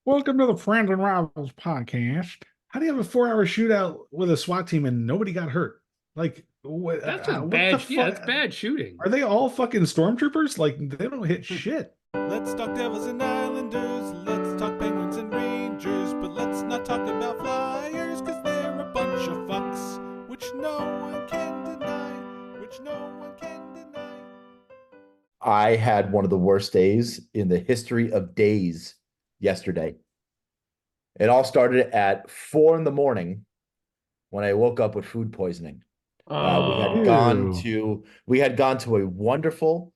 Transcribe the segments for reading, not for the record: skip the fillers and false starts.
Welcome to the Friends and Rivals podcast. How do you have a 4 hour shootout with a SWAT team and nobody got hurt? Like, That's just what the bad. Yeah, fuck? that's bad shooting. Are they all fucking stormtroopers? Like, they don't hit shit. Let's talk Devils and Islanders. Let's talk Penguins and Rangers. But let's not talk about Flyers, cause they're a bunch of fucks, which no one can deny. Which no one can deny. I had one of the worst days in the history of days yesterday. It all started at 4 in the morning when I woke up with food poisoning. We had gone Ew. to a wonderful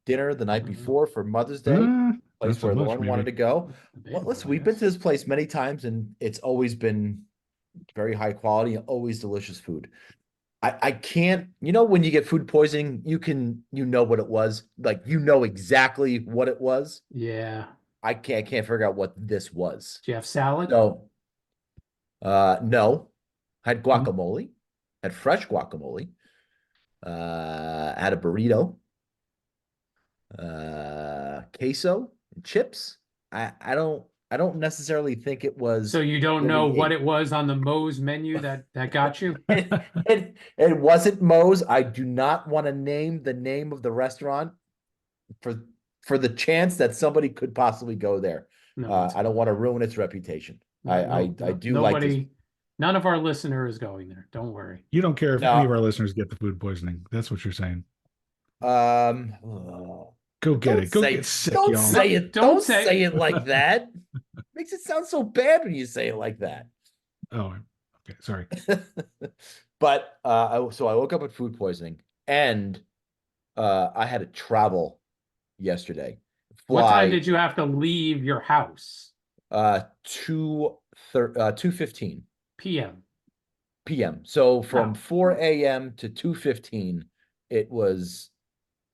dinner the night before for Mother's Day, Not place so where much, Lauren maybe. wanted to go. Well, listen, we've been to this place many times, and it's always been very high quality and always delicious food. I can't, when you get food poisoning, you know what it was. Like, you know exactly what it was. Yeah. I can't figure out what this was. Do you have salad? So, no, had guacamole, had fresh guacamole, had a burrito, queso, and chips. I don't necessarily think it So was you don't know really what it was on the Moe's menu that got you? it wasn't Moe's. I do not want to name the name of the restaurant for for the chance that somebody could possibly go there. No, it's I don't want to ruin its reputation. I do like this. nobody. None of our listener is going there. Don't worry. You don't care if any of No, our listeners get the food poisoning. That's what you're saying. oh, Go get don't it. Go say get sick, don't y'all. say it. Don't Don't say say it like that. Makes it sound so bad when you say it like that. Oh, okay. Sorry. But so I woke up with food poisoning, and I had to travel yesterday. What time Fly did you have to leave your house? 2:15 PM. p.m. So from Oh. 4 a.m. to 2:15, it was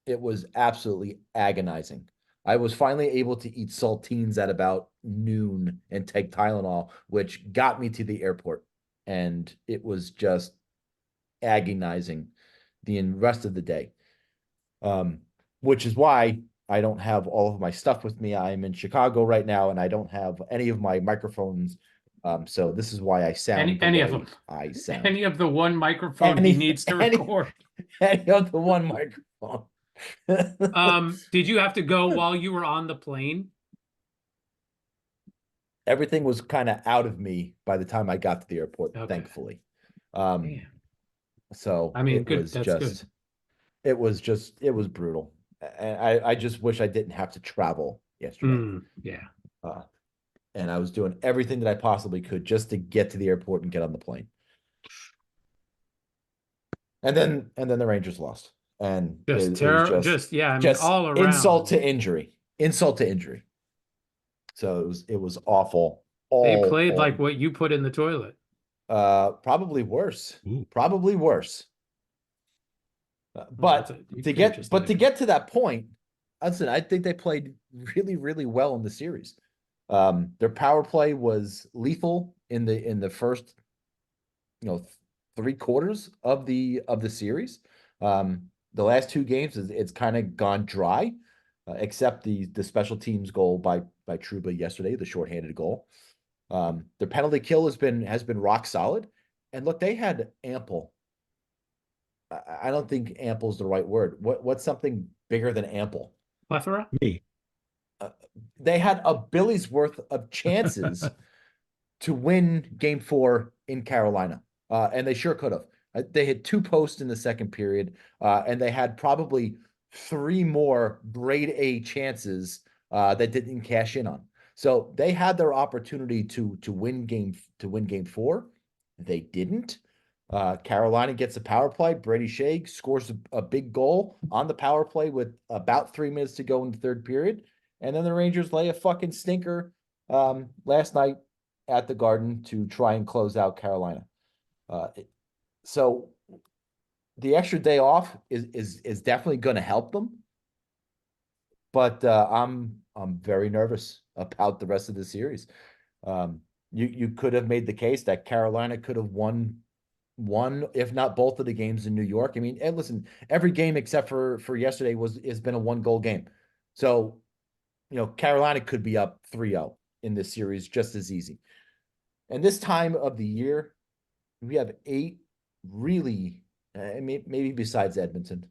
it was absolutely agonizing. I was finally able to eat saltines at about noon and take Tylenol, which got me to the airport. And it was just agonizing the rest of the day. Which is why I don't have all of my stuff with me. I'm in Chicago right now, and I don't have any of my microphones. So this is why I sound the Any of way them. I sound. Any of the one microphone he needs to any, record. any of the one microphone. Did you have to go while you were on the plane? Everything was kind of out of me by the time I got to the airport, Okay. thankfully. Um, Damn. so I mean, it good. was That's good. just, it was brutal. And I just wish I didn't have to travel yesterday. Yeah. Uh, and I was doing everything that I possibly could just to get to the airport and get on the plane. And then the Rangers lost. And Just it was terror. Just yeah. I mean, just all around. insult to injury. Insult to injury. So it was awful. They All played like what you put in the toilet. probably worse. Ooh. Probably worse. Well, To get to that point, listen, I think they played really, really well in the series. Their power play was lethal in the first, 3/4 of the series. The last two games it's kind of gone dry, except the special teams goal by Trouba yesterday, the shorthanded goal. Their penalty kill has been rock solid, and look, they had ample. I don't think ample is the right word. What's something bigger than ample? Plethora. Me. They had a Billy's worth of chances to win Game 4 in Carolina, and they sure could have. They had two posts in the second period, and they had probably three more grade A chances that didn't cash in on. So they had their opportunity to win Game 4. They didn't. Carolina gets a power play. Brady Shea scores a big goal on the power play with about 3 minutes to go in the third period. And then the Rangers lay a fucking stinker last night at the Garden to try and close out Carolina. So the extra day off is definitely going to help them. But I'm very nervous about the rest of the series. You could have made the case that Carolina could have won one, if not both of the games in New York. I mean, and listen, every game except for yesterday has been a 1-goal game. So, Carolina could be up 3-0. in this series just as easy. And this time of the year, we have 8 really, maybe besides Edmonton,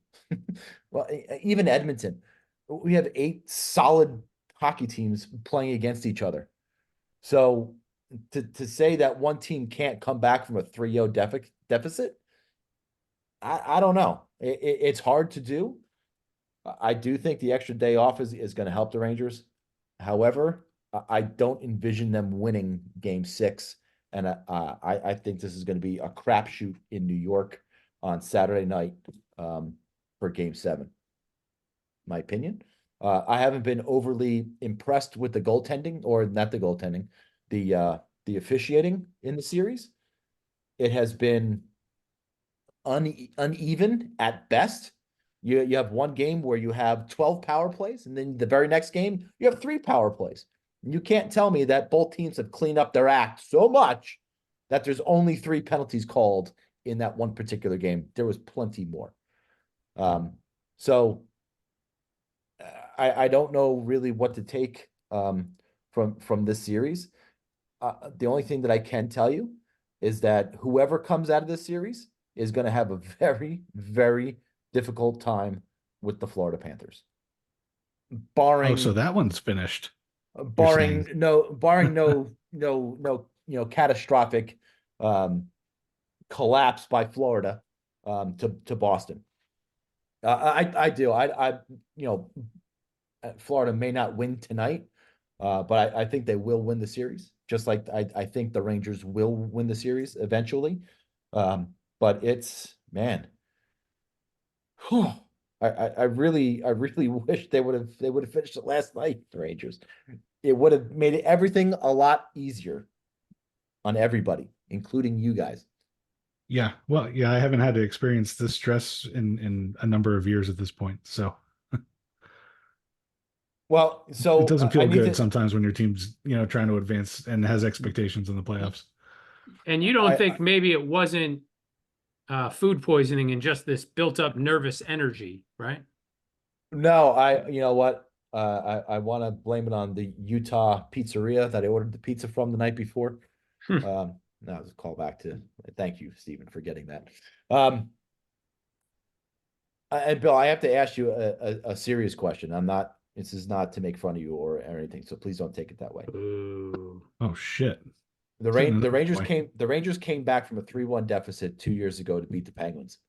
well, even Edmonton, we have 8 solid hockey teams playing against each other. So to say that one team can't come back from a 3-0 deficit, I don't know. It's hard to do. I do think the extra day off is going to help the Rangers. However, I don't envision them winning Game 6, and I think this is going to be a crapshoot in New York on Saturday night for Game 7. My opinion. I haven't been overly impressed with the goaltending, or not the goaltending, the officiating in the series. It has been uneven at best. You have one game where you have 12 power plays, and then the very next game you have 3 power plays. And you can't tell me that both teams have cleaned up their act so much that there's only 3 penalties called in that one particular game. There was plenty more. So I don't know really what to take from this series. The only thing that I can tell you is that whoever comes out of this series is going to have a very, very difficult time with the Florida Panthers. Barring so that one's finished. Barring no catastrophic collapse by Florida to Boston. Florida may not win tonight, but I think they will win the series. Just like I think the Rangers will win the series eventually. But it's, man, I really wish they would have finished it last night, the Rangers. It would have made everything a lot easier on everybody, including you guys. Yeah, well, yeah, I haven't had to experience this stress in a number of years at this point. So well, so it doesn't feel good sometimes when your team's, trying to advance and has expectations in the playoffs. And you don't think maybe it wasn't food poisoning and just this built up nervous energy, right? No, you know what? I want to blame it on the Utah pizzeria that I ordered the pizza from the night before. That was a call back to thank you, Stephen, for getting that. And Bill, I have to ask you a serious question. This is not to make fun of you or anything, so please don't take it that way. Ooh. Oh shit. The Rangers came back from a 3-1 deficit 2 years ago to beat the Penguins.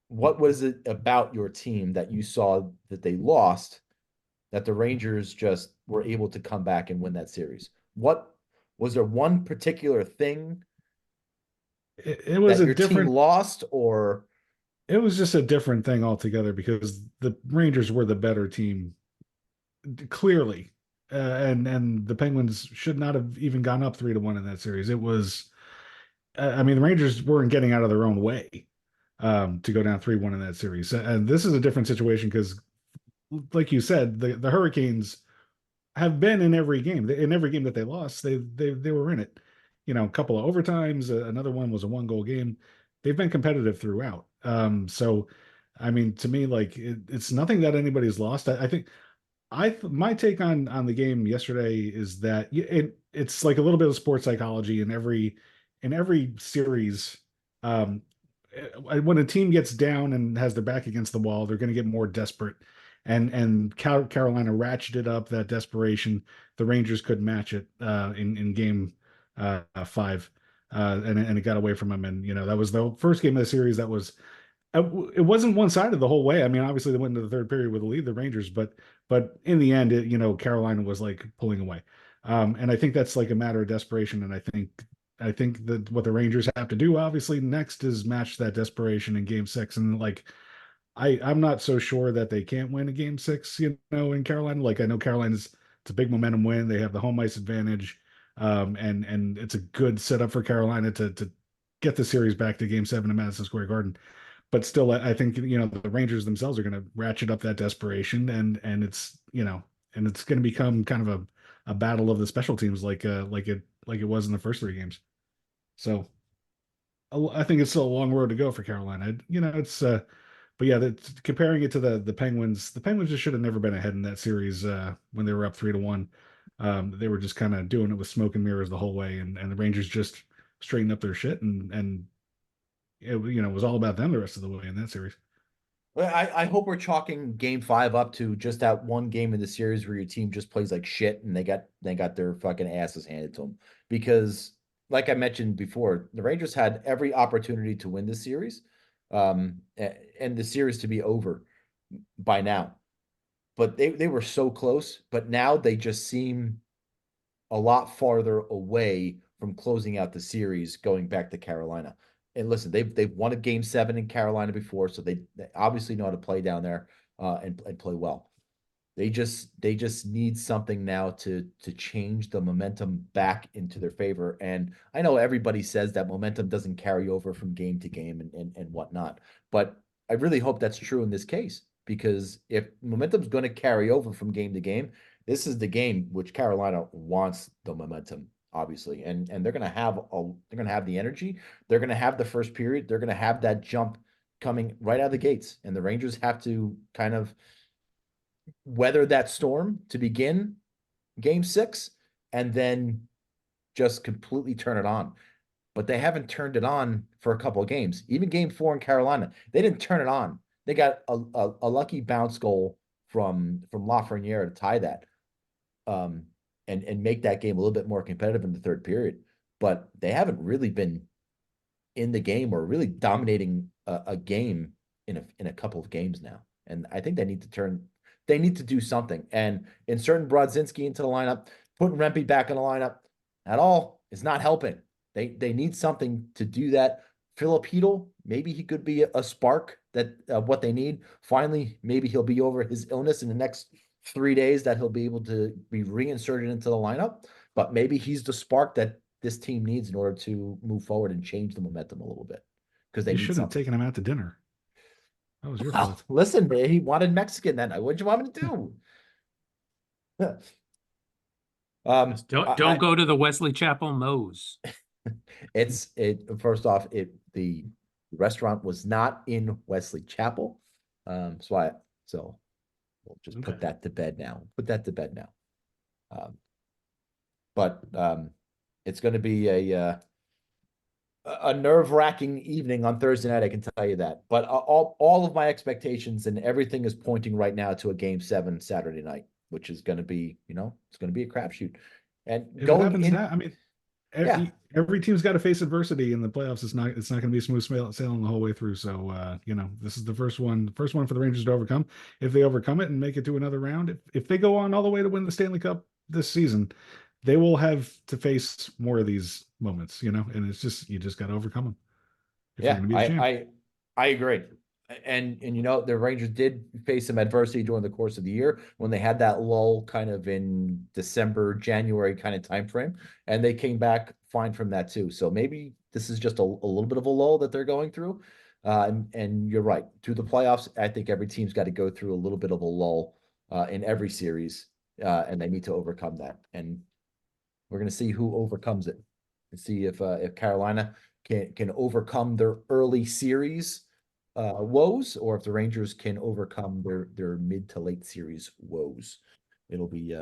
What was it about your team that you saw that they lost that the Rangers just were able to come back and win that series? What was there one particular thing it was that a your different team lost, or it was just a different thing altogether because the Rangers were the better team clearly. And the Penguins should not have even gone up 3-1 in that series. It was, the Rangers weren't getting out of their own way to go down 3-1 in that series. And this is a different situation because, like you said, the Hurricanes have been in every game. In every game that they lost, they were in it. A couple of overtimes. Another one was a 1-goal game. They've been competitive throughout. So, to me, like it's nothing that anybody's lost. I think. My take on the game yesterday is that it's like a little bit of sports psychology in every series. When a team gets down and has their back against the wall, they're going to get more desperate. And Carolina ratcheted up that desperation. The Rangers couldn't match it in game 5, and it got away from them. And that was the first game of the series that was. It wasn't one-sided the whole way. Obviously they went into the third period with a lead, the Rangers, but in the end, Carolina was like pulling away. And I think that's like a matter of desperation. And I think that what the Rangers have to do, obviously, next is match that desperation in Game 6. And like, I'm not so sure that they can't win a Game 6, in Carolina. Like I know it's a big momentum win. They have the home ice advantage, and it's a good setup for Carolina to get the series back to Game 7 in Madison Square Garden. But still, I think the Rangers themselves are going to ratchet up that desperation, and it's and it's going to become kind of a battle of the special teams, like it was in the first 3 games. So I think it's still a long road to go for Carolina. It's but yeah, comparing it to the Penguins, the Penguins just should have never been ahead in that series when they were up 3-1. They were just kind of doing it with smoke and mirrors the whole way, and the Rangers just straightened up their shit, and it was all about them the rest of the way in that series. Well, I hope we're chalking game 5 up to just that one game in the series where your team just plays like shit and they got their fucking asses handed to them. Because, like I mentioned before, the Rangers had every opportunity to win this series, and the series to be over by now. But they were so close, but now they just seem a lot farther away from closing out the series going back to Carolina. And listen, they've won a game 7 in Carolina before, so they obviously know how to play down there and play well. They just need something now to change the momentum back into their favor. And I know everybody says that momentum doesn't carry over from game to game and whatnot, but I really hope that's true in this case, because if momentum's going to carry over from game to game, this is the game which Carolina wants the momentum, obviously, and they're going to have the energy, they're going to have the first period, they're going to have that jump coming right out of the gates, and the Rangers have to kind of weather that storm to begin game 6 and then just completely turn it on. But they haven't turned it on for a couple of games. Even game 4 in Carolina, they didn't turn it on. They got a lucky bounce goal from Lafreniere to tie that, and make that game a little bit more competitive in the third period. But they haven't really been in the game or really dominating a game in a couple of games now. And I think they need to do something. And inserting Brodzinski into the lineup, putting Rempe back in the lineup at all is not helping. They need something to do that. Philip Hedl, maybe he could be a spark that what they need. Finally, maybe he'll be over his illness in the next 3 days, that he'll be able to be reinserted into the lineup. But maybe he's the spark that this team needs in order to move forward and change the momentum a little bit. Because they should have taken him out to dinner. That was your fault. Listen, man, he wanted Mexican that night. What'd you want me to do? Don't go to the Wesley Chapel Moe's. First off, the restaurant was not in Wesley Chapel. So we'll just put that to bed now. But it's going to be a nerve-wracking evening on Thursday night, I can tell you that. But all of my expectations and everything is pointing right now to a game 7 Saturday night, which is going to be, it's going to be a crapshoot. And every team's got to face adversity in the playoffs. It's not going to be smooth sailing the whole way through. So this is the first one for the Rangers to overcome. If they overcome it and make it to another round, if they go on all the way to win the Stanley Cup this season, they will have to face more of these moments, and it's just, you just got to overcome them. I agree. And the Rangers did face some adversity during the course of the year when they had that lull kind of in December, January kind of time frame, and they came back fine from that too. So maybe this is just a little bit of a lull that they're going through. And you're right. Through the playoffs, I think every team's got to go through a little bit of a lull in every series, and they need to overcome that. And we're going to see who overcomes it, and see if Carolina can overcome their early series woes, or if the Rangers can overcome their mid to late series woes. It'll be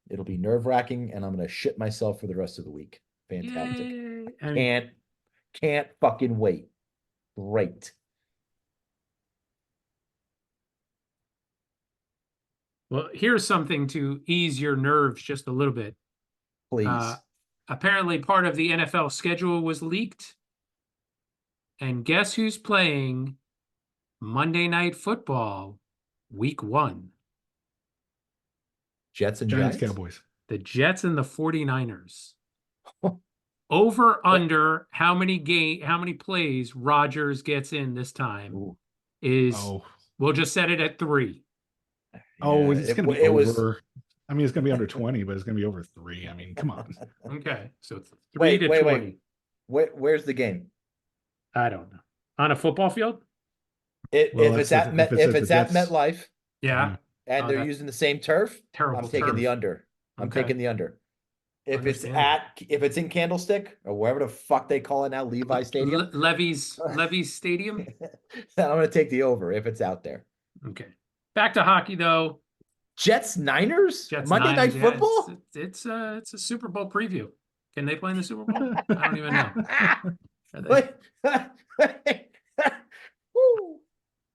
nerve-wracking, and I'm going to shit myself for the rest of the week. Fantastic. Can't fucking wait. Great. Well, here's something to ease your nerves just a little bit. Please. Apparently part of the NFL schedule was leaked. And guess who's playing Monday Night Football week 1? Jets and Giants, Giants? Cowboys. The Jets and the 49ers. Over under how many plays Rodgers gets in this time we'll just set it at 3. It's going to be over. I mean, it's going to be under 20, but it's going to be over 3. I mean, come on. Okay, so it's 3 to 20. Where's the game? I don't know. On a football field? If it's at MetLife, yeah, and they're using the same turf, I'm taking the under. I'm taking the under. If it's in Candlestick or wherever the fuck they call it now, Levi Stadium, Levy's Stadium, I'm going to take the over if it's out there. Okay. Back to hockey though. Jets Niners? Jets Monday Niners, Night yeah, Football? it's a Super Bowl preview. Can they play in the Super Bowl? I don't even know. Are they? Woo.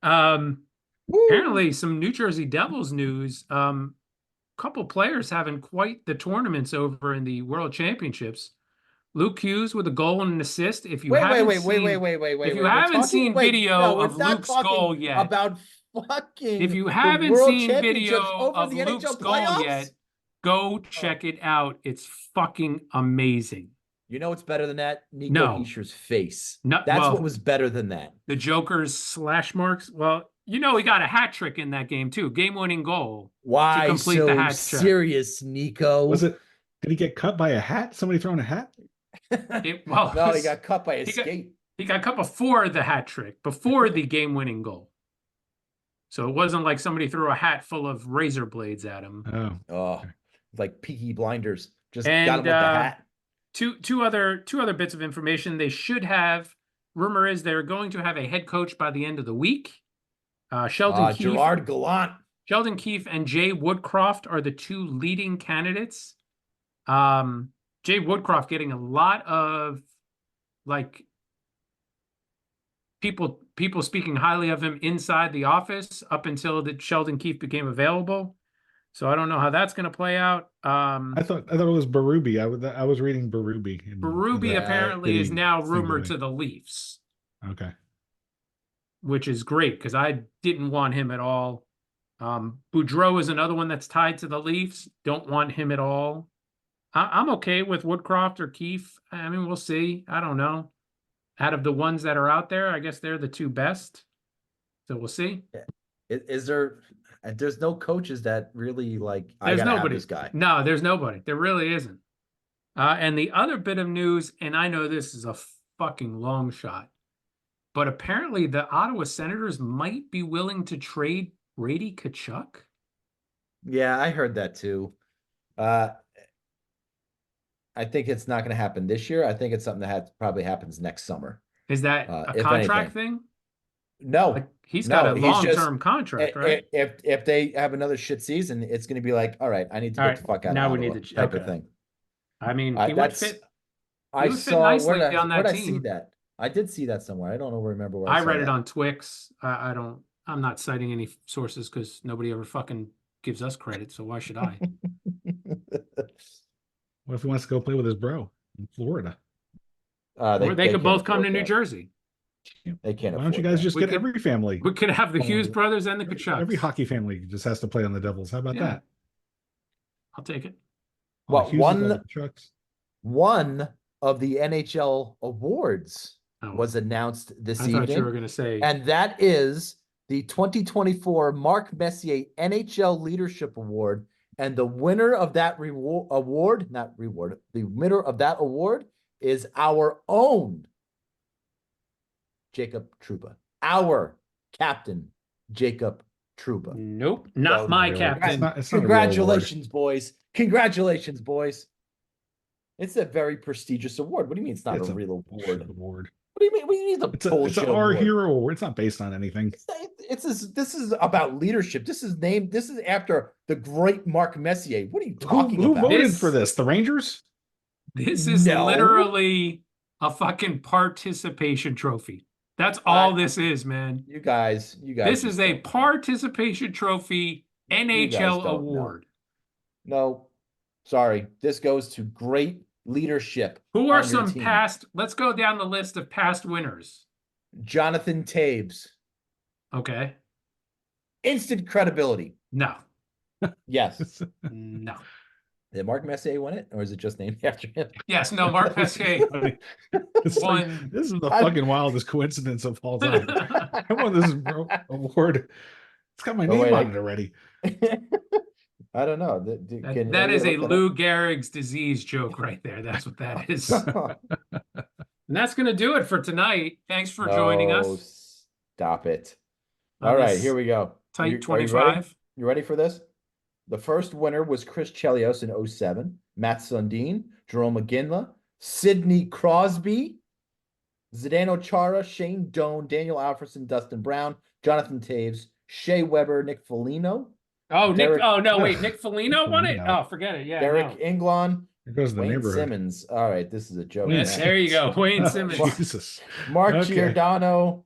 Apparently some New Jersey Devils news. Couple players having quite the tournaments over in the World Championships. Luke Hughes with a goal and an assist. If you Wait. if you haven't seen video No, we're of not Luke's talking goal yet, about fucking if you the haven't World seen video Championships over of the Luke's NHL goal playoffs? yet, go check it out. It's fucking amazing. You know what's better than that? Nico No. Heischer's face. No, That's well, what was better than that. The Joker's slash marks. Well, you know he got a hat trick in that game too. Game-winning goal. Why complete so the hat trick. serious, Nico? Was it? Did he get cut by a hat? Somebody throwing a hat? No, he got cut by a skate. He got cut before the hat trick, before the game-winning goal. So it wasn't like somebody threw a hat full of razor blades at him. Oh, like Peaky Blinders. Just And, got him with the hat. Two other bits of information. They should have. Rumor is they're going to have a head coach by the end of the week. Sheldon Keefe, Gerard Gallant. Sheldon Keefe and Jay Woodcroft are the two leading candidates. Jay Woodcroft getting a lot of like people speaking highly of him inside the office up until that Sheldon Keefe became available. So I don't know how that's going to play out. I thought it was Berube. I was reading Berube. Berube apparently is now rumored to the Leafs. Okay. Which is great because I didn't want him at all. Boudreaux is another one that's tied to the Leafs. Don't want him at all. I'm okay with Woodcroft or Keefe. I mean, we'll see. I don't know. Out of the ones that are out there, I guess they're the two best. So we'll see. Is there? There's no coaches that really like. There's nobody. Have this guy. No, there's nobody. There really isn't. And the other bit of news, and I know this is a fucking long shot, but apparently the Ottawa Senators might be willing to trade Brady Tkachuk. Yeah, I heard that too. I think it's not going to happen this year. I think it's something that probably happens next summer. Is that a contract thing? No, like he's got a long-term contract, right? If they have another shit season, it's going to be like, all right, I need to get the fuck out. Now of we Ottawa, need to type of thing. I mean, he would fit. I saw nicely where on that I team. see that. I did see that somewhere. I don't remember where I read it on Twix. I'm not citing any sources because nobody ever fucking gives us credit. So why should I? What if he wants to go play with his bro in Florida? Or they could both come to New Jersey. They can't. Why don't you guys just get every family? We could have the Hughes brothers and the Tkachuks. Every hockey family just has to play on the Devils. How about that? I'll take it. Well, one of the NHL awards was announced this evening. I thought you were going to say. And that is the 2024 Mark Messier NHL Leadership Award. And the winner of that the winner of that award is our own Jacob Trouba, our captain, Jacob Trouba. Nope, not my captain. It's not Congratulations, boys. Congratulations, boys. It's a very prestigious award. What do you mean it's not a real award? What do you mean? What do you mean it's our hero award. It's not based on anything. This is about leadership. This is after the great Mark Messier. What are you talking about? Who voted for this? The Rangers? This is literally a fucking participation trophy. That's all this is, man. You guys. This is a participation trophy NHL award. No, sorry. This goes to great leadership. Who are some past? Let's go down the list of past winners. Jonathan Taves. Okay. Instant credibility. No. Yes. No. Did Mark Messier win it, or is it just named after him? Yes. No. Mark Messier won. This is the fucking wildest coincidence of all time. I won this award. It's got my name on it already. I don't know. That is a Lou Gehrig's disease joke right there. That's what that is. And that's going to do it for tonight. Thanks for joining us. Stop it. All right, here we go. Tight 25. You ready for this? The first winner was Chris Chelios in 07, Matt Sundin, Jerome McGinley, Sidney Crosby, Zdeno Chara, Shane Doan, Daniel Alfredson, Dustin Brown, Jonathan Taves, Shea Weber, Nick Foligno, Oh, Derek- Nick. Oh no, wait. Nick Foligno won it. Foligno. Oh, forget it. Yeah, Derek no. England, There goes the Wayne neighborhood. Simmons. All right, this is a joke. Yeah, now. there you go. Wayne Oh, Simmons. Jesus. Mark Okay. Giordano,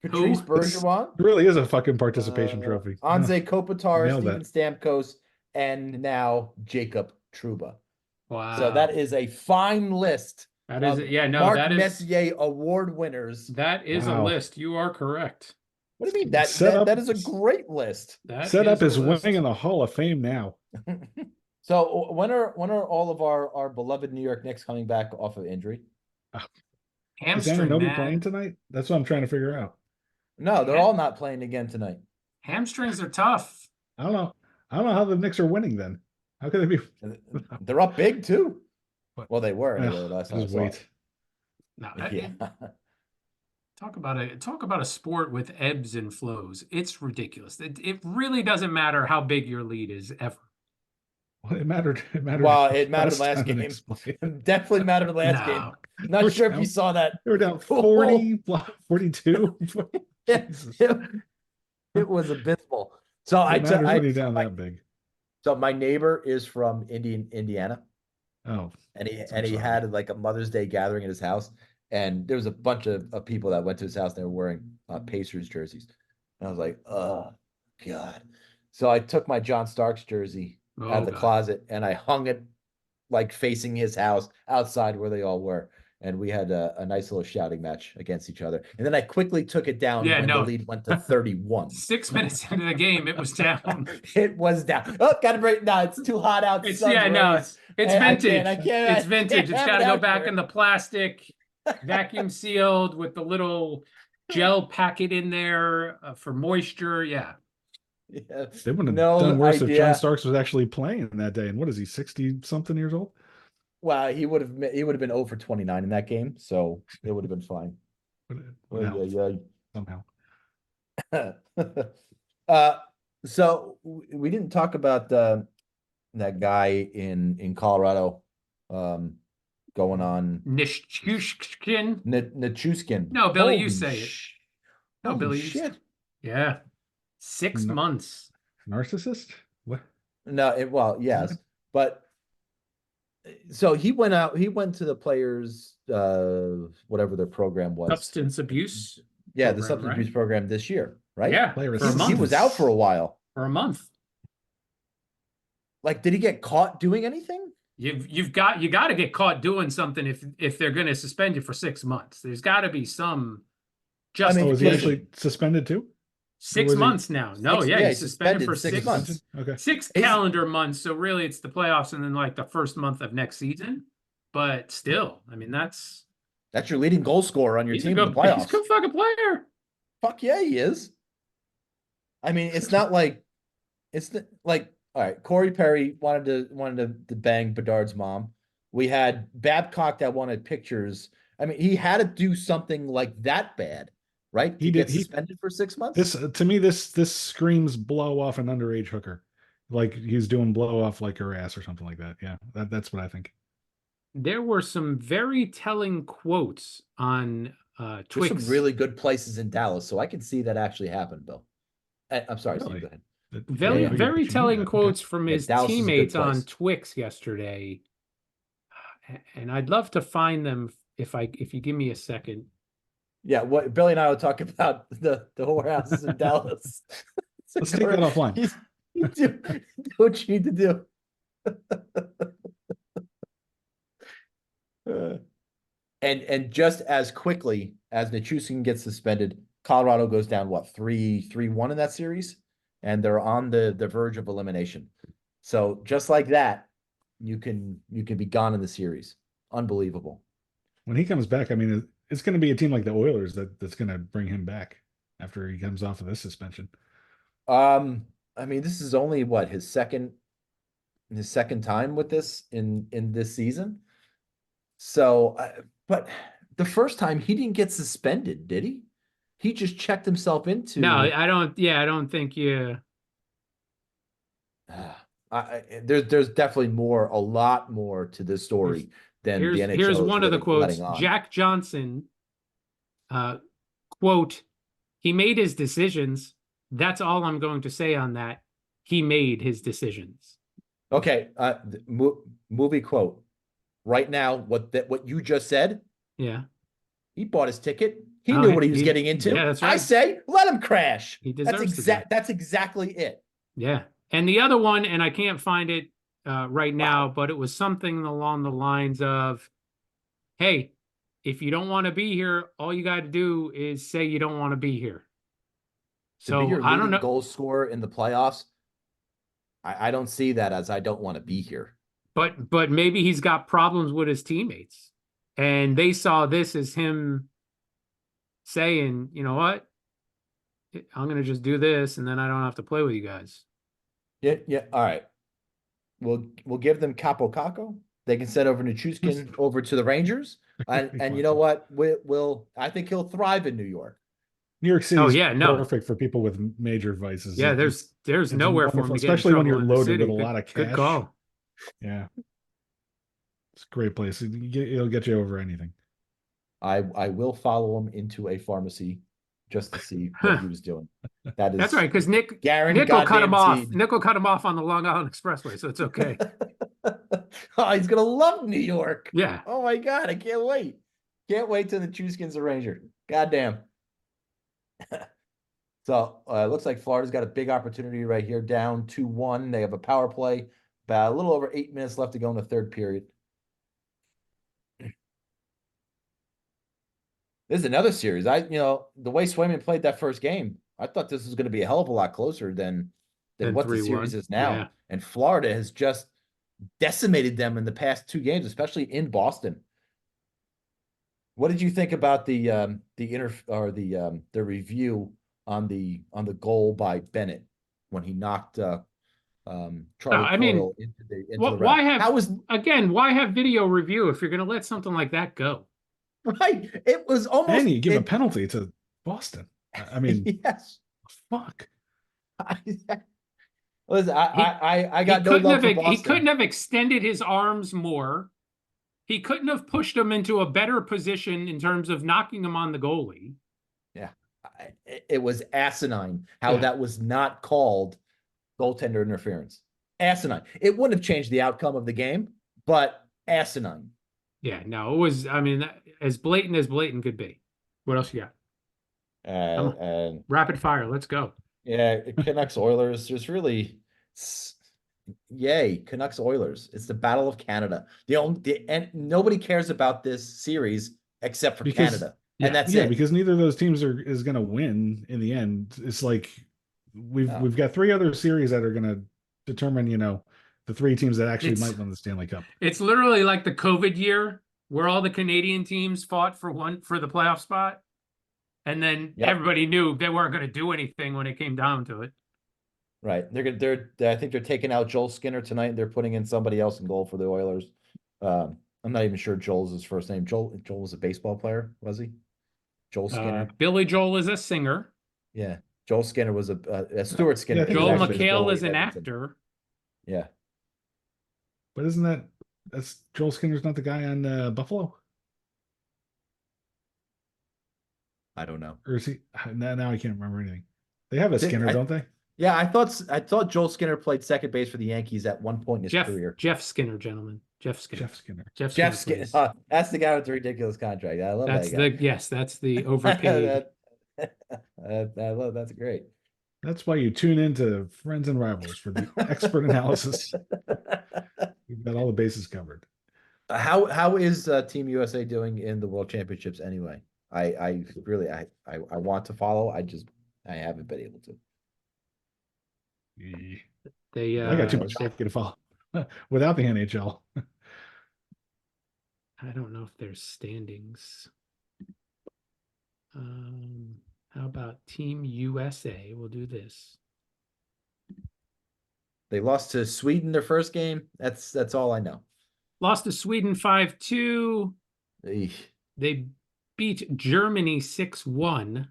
Patrice Who? Bergeron, It really is a fucking participation trophy. Anze Kopitar, Nailed Steven that. Stamkos, and now Jacob Trouba. Wow. So that is a fine list. That is of yeah. No, Mark that is Messier award winners. that is a Wow. list. You are correct. What do you mean? That that is a great list. That Set up is his a list. wing in the Hall of Fame now. So when are all of our beloved New York Knicks coming back off of injury? Is Hamstring, Anunoby man. playing tonight? That's what I'm trying to figure out. No, they're all not playing again tonight. Hamstrings are tough. I don't know. I don't know how the Knicks are winning then. How could they be? They're up big too. What? Well, they were anyway, Ugh, last time I just saw wait. it. No, Yeah. talk about a sport with ebbs and flows. It's ridiculous. It really doesn't matter how big your lead is ever. Well, it mattered. It mattered. Well, it mattered last time the game. Knicks played. Definitely mattered last game. No. Not sure if you saw that. They were down 40, 42. It was abysmal. So It matters when you're down my, that big. so my neighbor is from Indiana, Oh, and he sorry. had like a Mother's Day gathering at his house, and there was a bunch of people that went to his house. And they were wearing Pacers jerseys, and I was like, oh God. So I took my John Starks jersey out of the closet and I hung it like facing his house outside where they all were. And we had a nice little shouting match against each other. And then I quickly took it down when the lead went to 31. 6 minutes into the game, it was down. It was down. Oh, gotta break. No, it's too hot out. It's Sun's rays. it's I vintage. can't It's vintage. It's have got it to go out back here. in the plastic, vacuum sealed with the little gel packet in there for moisture. Yeah. Yeah. they wouldn't have No done worse if idea. John Starks was actually playing that day. And what is he, 60-something years old? Well, he would have been 0 for 29 in that game, so it would have been fine. Somehow. So we didn't talk about that guy in Colorado going on Nishchushkin. Nichushkin. No, Billy, you Holy say it. No, holy Billy, you shit. Yeah. 6 No. months. Narcissist? What? No, well, yes, but so he went to the players whatever their program was. Substance abuse. Yeah, the program, substance right? abuse program this year, right? Yeah. Player For a assistance. He month. was out for a while. For a month. Like, did he get caught doing anything? You got to get caught doing something if they're going to suspend you for 6 months. There's got to be some I mean, Oh, was he listen, actually suspended too? 6 was he- months now. No, Six- yeah, yeah, he's he's suspended for suspended 6 6 months. Okay. 6 Is- calendar months. So really, it's the playoffs and then like the first month of next season. But still, I mean, that's That's your leading goal scorer on your he's team a in the good, he's playoffs. a good fucking player. Fuck yeah, he is. I mean, it's not like all right. Corey Perry wanted to bang Bedard's mom. We had Babcock that wanted pictures. I mean, he had to do something like that bad, right? He To did. get suspended for 6 months. This to me, this screams blow off an underage hooker, like he's doing blow off like her ass or something like that. Yeah, that's what I think. There were some very telling quotes on There's Twix. some really good places in Dallas, so I can see that actually happen, Bill. I'm sorry, Steve, Really? go ahead. Very, Yeah, yeah. very telling Okay. quotes from Yeah, his Dallas is a good teammates on place. Twix yesterday, and I'd love to find them if you give me a second. Yeah, what Billy and I will talk about the whorehouses in Dallas. Let's take that offline. You do what you need to do. And just as quickly as Nichushkin gets suspended, Colorado goes down 3-1 in that series, and they're on the verge of elimination. So just like that, you can be gone in the series. Unbelievable. When he comes back, I mean, it's going to be a team like the Oilers that's going to bring him back after he comes off of this suspension. I mean, this is only his second time with this in this season. So, but the first time he didn't get suspended, did he? He just checked himself into. No, I don't. Yeah, I don't think you. There's definitely a lot more to this story than the NHL. Here's one of the letting quotes. on. Jack Johnson, quote, "He made his decisions. That's all I'm going to say on that. he made his decisions. Okay, movie quote. Right now, what you just said, Yeah. he bought his ticket. He knew what he was getting into. Yeah, that's right. I say, let him crash. He deserves That's exactly it. Yeah. And the other one, and I can't find it right now, but it was something along the lines of, hey, if you don't want to be here, all you got to do is say you don't want to be here. To be So your I don't leading know. goal scorer in the playoffs, I don't see that as I don't want to be here. But maybe he's got problems with his teammates. And they saw this as him saying, you know what? I'm going to just do this, and then I don't have to play with you guys. Yeah. All right. We'll give them Capo Caco. They can send over Nichushkin over to the Rangers. And you know what? I think he'll thrive in New York. New York City is no. perfect for people with major vices. Yeah, there's nowhere for him to get in especially when you're trouble in the loaded city. with a lot of cash. Good call. Yeah. It's a great place. It'll get you over anything. I will follow him into a pharmacy just to see what he was doing. That's right, because Nick will cut him off. Nick will cut him off on the Long Island Expressway, so it's okay. Oh, he's gonna love New York. Yeah. Oh my God, I can't wait. Can't wait till the Nichushkin's a Ranger. Goddamn. So it looks like Florida's got a big opportunity right here, down 2-1. They have a power play. About a little over 8 minutes left to go in the third period. This is another series. The way Swayman played that first game, I thought this was going to be a hell of a lot closer than what the series is now. Yeah. And Florida has just decimated them in the past 2 games, especially in Boston. What did you think about the review on the goal by Bennett when he knocked Charlie Coyle into the why have video review if you're going to let something like that go? Right. It was almost. And you give a penalty to Boston. I mean, yes. Fuck. Listen, I got no love for Boston. He couldn't have extended his arms more. He couldn't have pushed him into a better position in terms of knocking him on the goalie. Yeah. It was asinine how that was not called goaltender interference. Asinine. It wouldn't have changed the outcome of the game, but asinine. Yeah, no, it was, as blatant could be. What else you got? And rapid fire, let's go. Yeah, Canucks Oilers. There's really, yay, Canucks Oilers. It's the Battle of Canada. And nobody cares about this series except for Canada, and that's it. Because neither of those teams is going to win in the end. It's like we've got 3 other series that are going to determine, the 3 teams that actually might win the Stanley Cup. It's literally like the COVID year where all the Canadian teams fought for the playoff spot. And then everybody knew they weren't going to do anything when it came down to it. Right. I think they're taking out Joel Skinner tonight. And they're putting in somebody else in goal for the Oilers. I'm not even sure Joel's his first name. Joel was a baseball player, was he? Joel Skinner. Billy Joel is a singer. Yeah. Joel Skinner was a Stuart Skinner. Joel McHale is an actor. Yeah. But that's Joel Skinner's not the guy on Buffalo? I don't know. Or is he? Now I can't remember anything. They have a Skinner, don't they? Yeah, I thought Joel Skinner played second base for the Yankees at one point in his career. Jeff Skinner, gentlemen. Jeff Skinner. Jeff Skinner. That's the guy with the ridiculous contract. I love that guy. That's the overpaid. I love that's great. That's why you tune into Friends and Rivals for the expert analysis. We've got all the bases covered. How is Team USA doing in the World Championships anyway? I really want to follow. I haven't been able to. I got too much hockey to follow without the NHL. I don't know if there's standings. How about Team USA? We'll do this. They lost to Sweden their first game. That's all I know. Lost to Sweden 5-2. They beat Germany 6-1.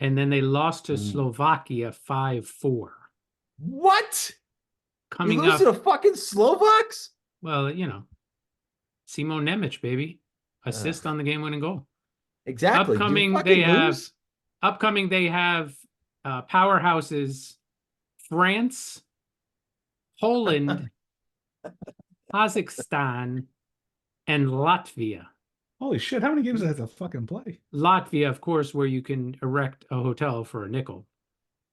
And then they lost to Slovakia 5-4. What? Coming you lose up to the fucking Slovaks? Well, Simo Nemec, baby. Assist on the game-winning goal. Exactly. Upcoming, they have powerhouses France, Poland, Kazakhstan, and Latvia. Holy shit, how many games does it have to fucking play? Latvia, of course, where you can erect a hotel for a nickel.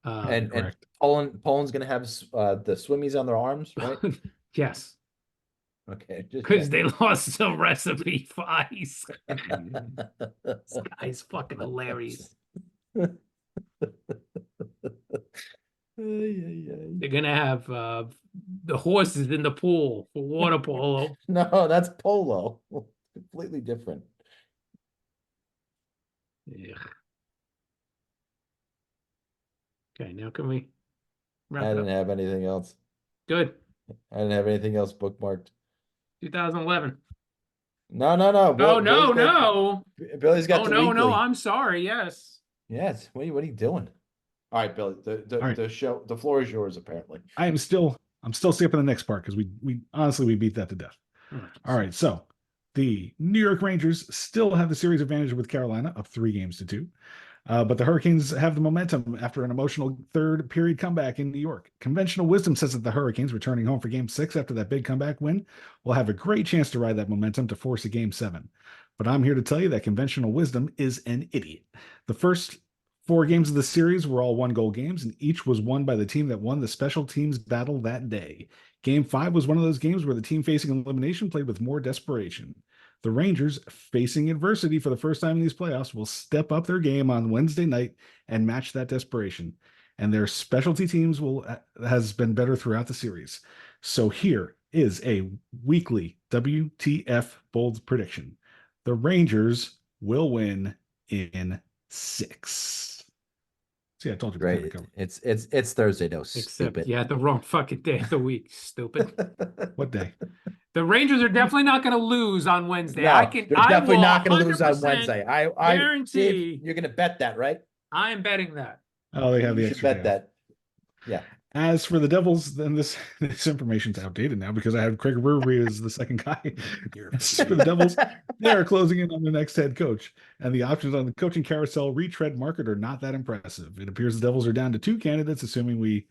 And Correct. Poland's gonna have the swimmies on their arms, right? Yes, Okay, because they lost the recipe for ice. This guy's fucking hilarious. They're gonna have the horses in the pool for water polo. No, that's polo. Completely different. Yeah. Okay, now can we I wrap it didn't up? have anything else. Good. I didn't have anything else bookmarked. 2011. No. Oh no. Billy's got Oh the no, weekly. I'm sorry. Yes. Yes. What are you doing? All right, Billy. All right. The floor is yours, apparently. I'm still skipping the next part because we honestly beat that to death. All right, so the New York Rangers still have the series advantage with Carolina of 3-2. But the Hurricanes have the momentum after an emotional third period comeback in New York. Conventional wisdom says that the Hurricanes, returning home for Game 6 after that big comeback win, will have a great chance to ride that momentum to force a Game 7. But I'm here to tell you that conventional wisdom is an idiot. The first 4 games of the series were all 1-goal games, and each was won by the team that won the special teams battle that day. Game 5 was one of those games where the team facing elimination played with more desperation. The Rangers, facing adversity for the first time in these playoffs, will step up their game on Wednesday night and match that desperation. And their specialty teams has been better throughout the series. So here is a weekly WTF bold prediction. The Rangers will win in 6. See, I told you. Right. It's Thursday though. Except, Stupid. yeah, the wrong fucking day of the week. Stupid. What day? The Rangers are definitely not going to lose on Wednesday. No, I they're definitely not going to lose on 100% Wednesday. I guarantee. Dave, you're going to bet that, right? I am betting that. Oh, they have the You should extra bet day. that. Yeah. As for the Devils, then this information's outdated now because I have Craig Brewery as the second guy. As for the Devils, they are closing in on the next head coach, and the options on the coaching carousel retread market are not that impressive. It appears the Devils are down to 2 candidates, assuming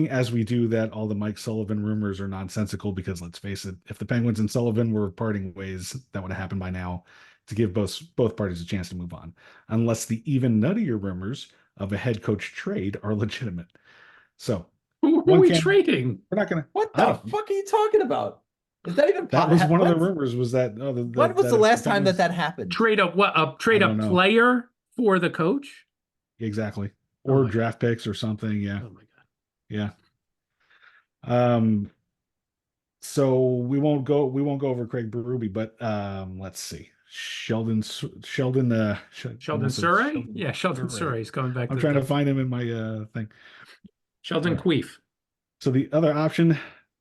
as we do that all the Mike Sullivan rumors are nonsensical, because let's face it, if the Penguins and Sullivan were parting ways, that would have happened by now to give both parties a chance to move on, unless the even nuttier rumors of a head coach trade are legitimate. So who are we trading? We're not gonna. What the fuck are you talking about? Is that even? That was one of the rumors. Was that? When was the last time that happened? Trade a player for the coach? Exactly, or draft picks or something. Yeah. Oh my god. Yeah. So we won't go over Craig Berube, but let's see. Sheldon Surrey? Yeah, Sheldon Surrey is coming back. I'm trying to find him in my thing. Sheldon Queef. So the other option,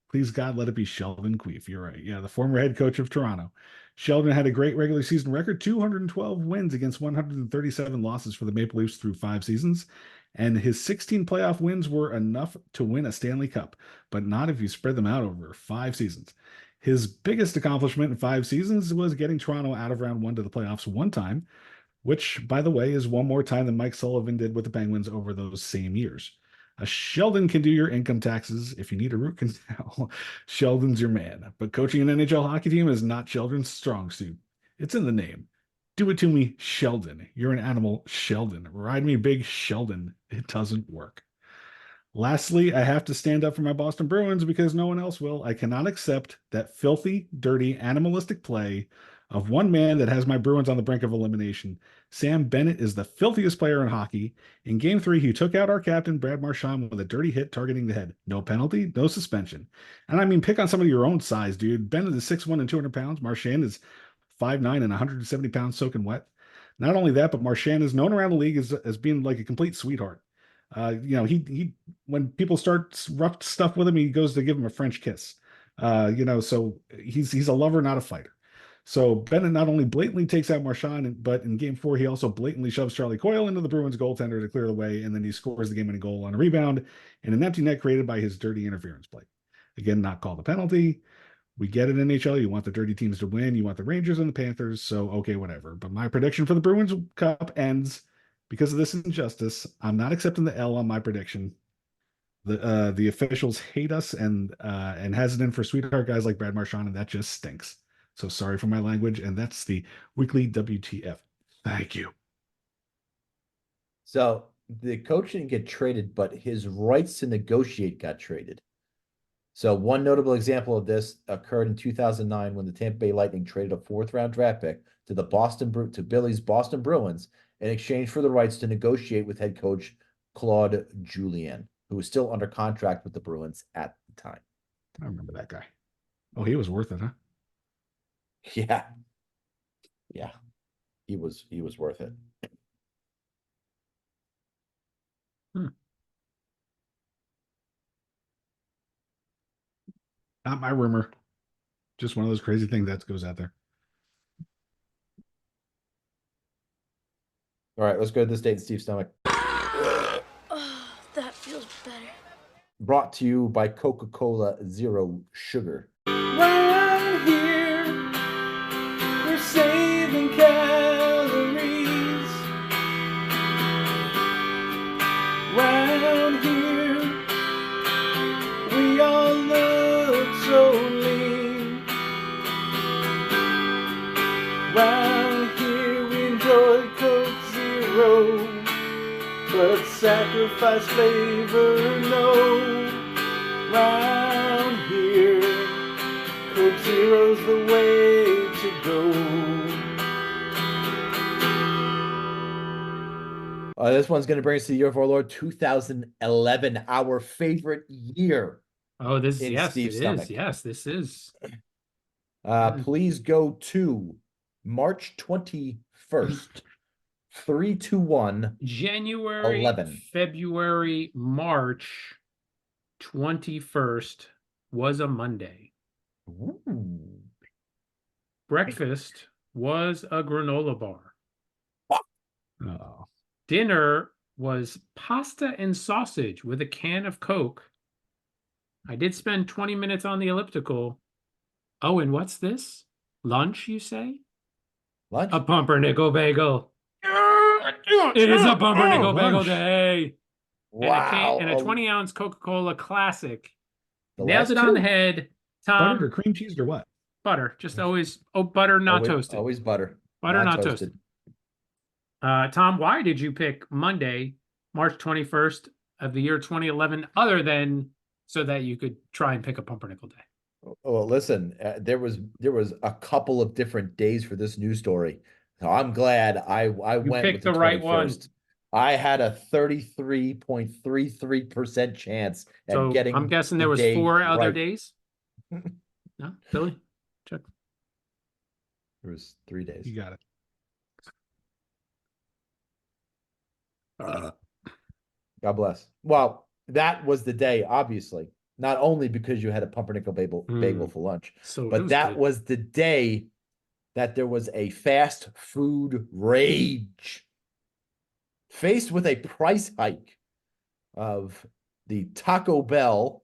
please God, let it be Sheldon Queef. You're right. Yeah, the former head coach of Toronto. Sheldon had a great regular season record, 212 wins against 137 losses for the Maple Leafs through 5 seasons. And his 16 playoff wins were enough to win a Stanley Cup, but not if you spread them out over 5 seasons. His biggest accomplishment in 5 seasons was getting Toronto out of round 1 to the playoffs 1 time, which, by the way, is 1 more time than Mike Sullivan did with the Penguins over those same years. A Sheldon can do your income taxes. If you need a root canal, Sheldon's your man. But coaching an NHL hockey team is not Sheldon's strong suit. It's in the name. Do it to me, Sheldon. You're an animal, Sheldon. Ride me big, Sheldon. It doesn't work. Lastly, I have to stand up for my Boston Bruins because no one else will. I cannot accept that filthy, dirty, animalistic play of one man that has my Bruins on the brink of elimination. Sam Bennett is the filthiest player in hockey. In Game 3, he took out our captain, Brad Marchand, with a dirty hit targeting the head. No penalty, no suspension. And I mean, pick on somebody your own size, dude. Bennett is 6'1" and 200 pounds. Marchand is 5'9" and 170 pounds soaking wet. Not only that, but Marchand is known around the league as being like a complete sweetheart. He when people start rough stuff with him, he goes to give him a French kiss. So he's a lover, not a fighter. So Bennett not only blatantly takes out Marchand, but in Game 4, he also blatantly shoves Charlie Coyle into the Bruins goaltender to clear the way, and then he scores the game-winning goal on a rebound in an empty net created by his dirty interference play. Again, not called a penalty. We get it, NHL. You want the dirty teams to win. You want the Rangers and the Panthers. So, okay, whatever. But my prediction for the Bruins Cup ends because of this injustice. I'm not accepting the L on my prediction. the officials hate us and has it in for sweetheart guys like Brad Marchand, and that just stinks. So sorry for my language, and that's the weekly WTF. Thank you. So the coach didn't get traded, but his rights to negotiate got traded. So one notable example of this occurred in 2009 when the Tampa Bay Lightning traded a 4th-round draft pick to to Billy's Boston Bruins in exchange for the rights to negotiate with head coach Claude Julien, who was still under contract with the Bruins at the time. I remember that guy. Oh, he was worth it, huh? Yeah. Yeah. He was worth it. Not my rumor. Just one of those crazy things that goes out there. All right, let's go to this date in Steve's stomach. Oh, that feels better. Brought to you by Coca-Cola Zero Sugar. Right here, we're saving calories. Round here, we all look so lean. Round here, we enjoy Coke Zero, but sacrifice flavor, no. Round here, Coke Zero's the way to go. This one's going to bring us to the year of our Lord 2011, our favorite year. Oh, this In yes, Steve's it stomach. is. Yes, this is. Please go to March 21st, 3-1. January, 11. February, March 21st was a Monday. Ooh. Breakfast was a granola bar. Oh. Dinner was pasta and sausage with a can of Coke. I did spend 20 minutes on the elliptical. Oh, and what's this? Lunch, you say? Lunch? A pumpernickel bagel. It is a pumpernickel bagel lunch. day. Wow. And a 20-ounce Coca-Cola Classic. The Nailed last it on two. the head. Buttered or Tom, cream cheese or what? butter. Just always, butter, not always, toasted. Always butter. Butter, not toasted. Tom, why did you pick Monday, March 21st of the year 2011, other than so that you could try and pick a pumpernickel day? Well, listen, there was a couple of different days for this news story. So I'm glad I went picked with the the right one. 21st. I had a 33.33% chance at So getting. I'm guessing the there was day 4 other right. days. No, Billy, check. There was 3 days. You got it. God bless. Well, that was the day, obviously. Not only because you had a pumpernickel bagel for lunch, So but that good. was the day that there was a fast food rage. Faced with a price hike of the Taco Bell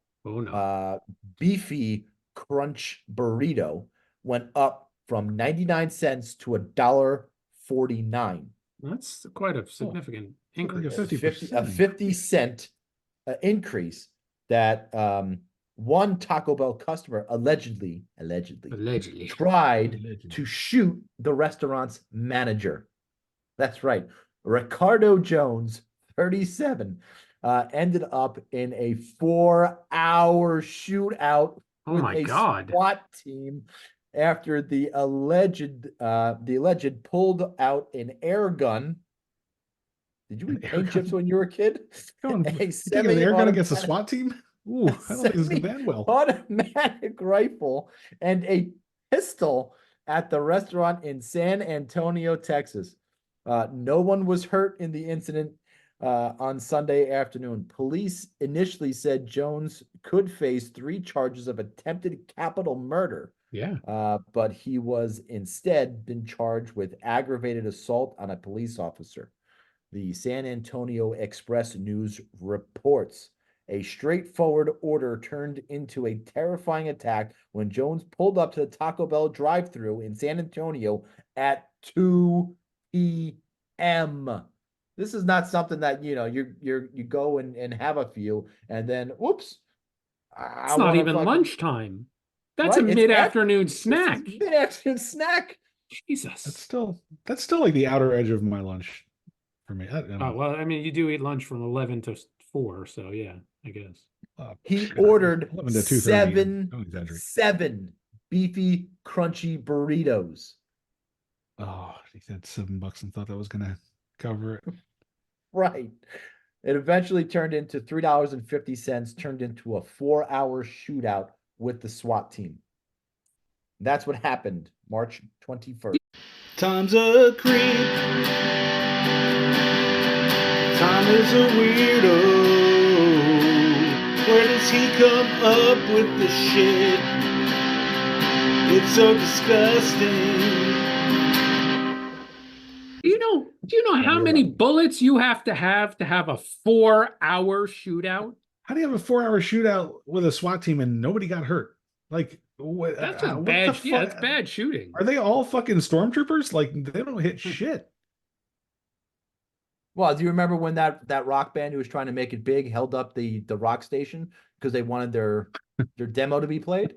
beefy crunch burrito went up from 99 cents to $1.49. That's quite a significant increase. Like a 50%. A 50-cent increase that one Taco Bell customer allegedly tried to shoot the restaurant's manager. That's right. Ricardo Jones, 37, ended up in a 4-hour shootout with a SWAT team after the alleged pulled out an air gun. Did you eat paint chips when you were a kid? A air gun against a SWAT team? Ooh, I don't think this is going to end well. Automatic rifle and a pistol at the restaurant in San Antonio, Texas. No one was hurt in the incident on Sunday afternoon. Police initially said Jones could face 3 charges of attempted capital murder. Yeah. But he was instead been charged with aggravated assault on a police officer. The San Antonio Express News reports a straightforward order turned into a terrifying attack when Jones pulled up to the Taco Bell drive-thru in San Antonio at 2 p.m. This is not something that you go and have a few and then whoops. It's not even lunchtime. That's a Right, mid-afternoon snack. It's mid-afternoon snack. Jesus. That's still like the outer edge of my lunch for me. I don't know. Oh, well, I mean, you do eat lunch from 11 to 4, so yeah, I guess. He ordered 11 to 2:30. Don't exaggerate. seven beefy, crunchy burritos. Oh, he said $7 and thought that was gonna cover it. Right. It eventually turned into $3.50, turned into a 4-hour shootout with the SWAT team. That's what happened March 21st. Tom's a creep. Tom is a weirdo. Where does he come up with the shit? It's so disgusting. Do you know how many bullets you have to have a 4-hour shootout? How do you have a 4-hour shootout with a SWAT team and nobody got hurt? Like, what? That's just bad. Yeah, that's bad shooting. Are they all fucking stormtroopers? Like, they don't hit shit. Well, do you remember when that rock band who was trying to make it big held up the rock station because they wanted their demo to be played?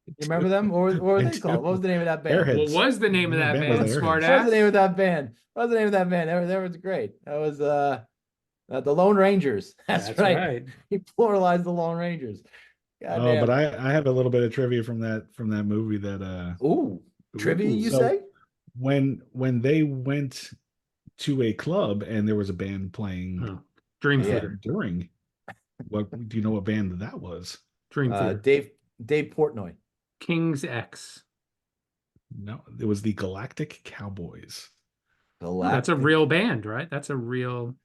You remember them? Or what were they called? What was the name of that band? Airheads. What was the name of that band? Smart What was ass. the name of that band? What was the name of that band? That was great. That was the Lone Rangers. That's right. He pluralized the Lone Rangers. Oh, but I have a little bit of trivia from that movie that trivia you say? When they went to a club and there was a band playing Dream Theater during, what do you know what band that was? Dream Theater. Dave Portnoy. King's X. No, it was the Galactic Cowboys. That's a real band, right? That's a real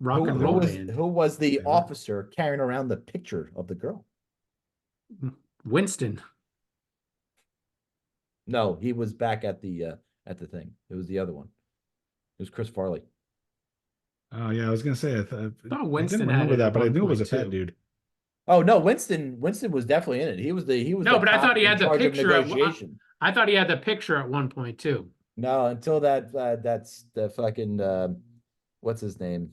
rock and roll band. Who was the officer carrying around the picture of the girl? Winston. No, he was back at the thing. It was the other one. It was Chris Farley. Oh yeah, I was gonna say I thought Winston. I didn't remember that, but I knew it was a fat dude. Oh no, Winston was definitely in it. He was no, but I thought he had the picture. I thought he had the picture at one point too. No, until that's the fucking what's his name?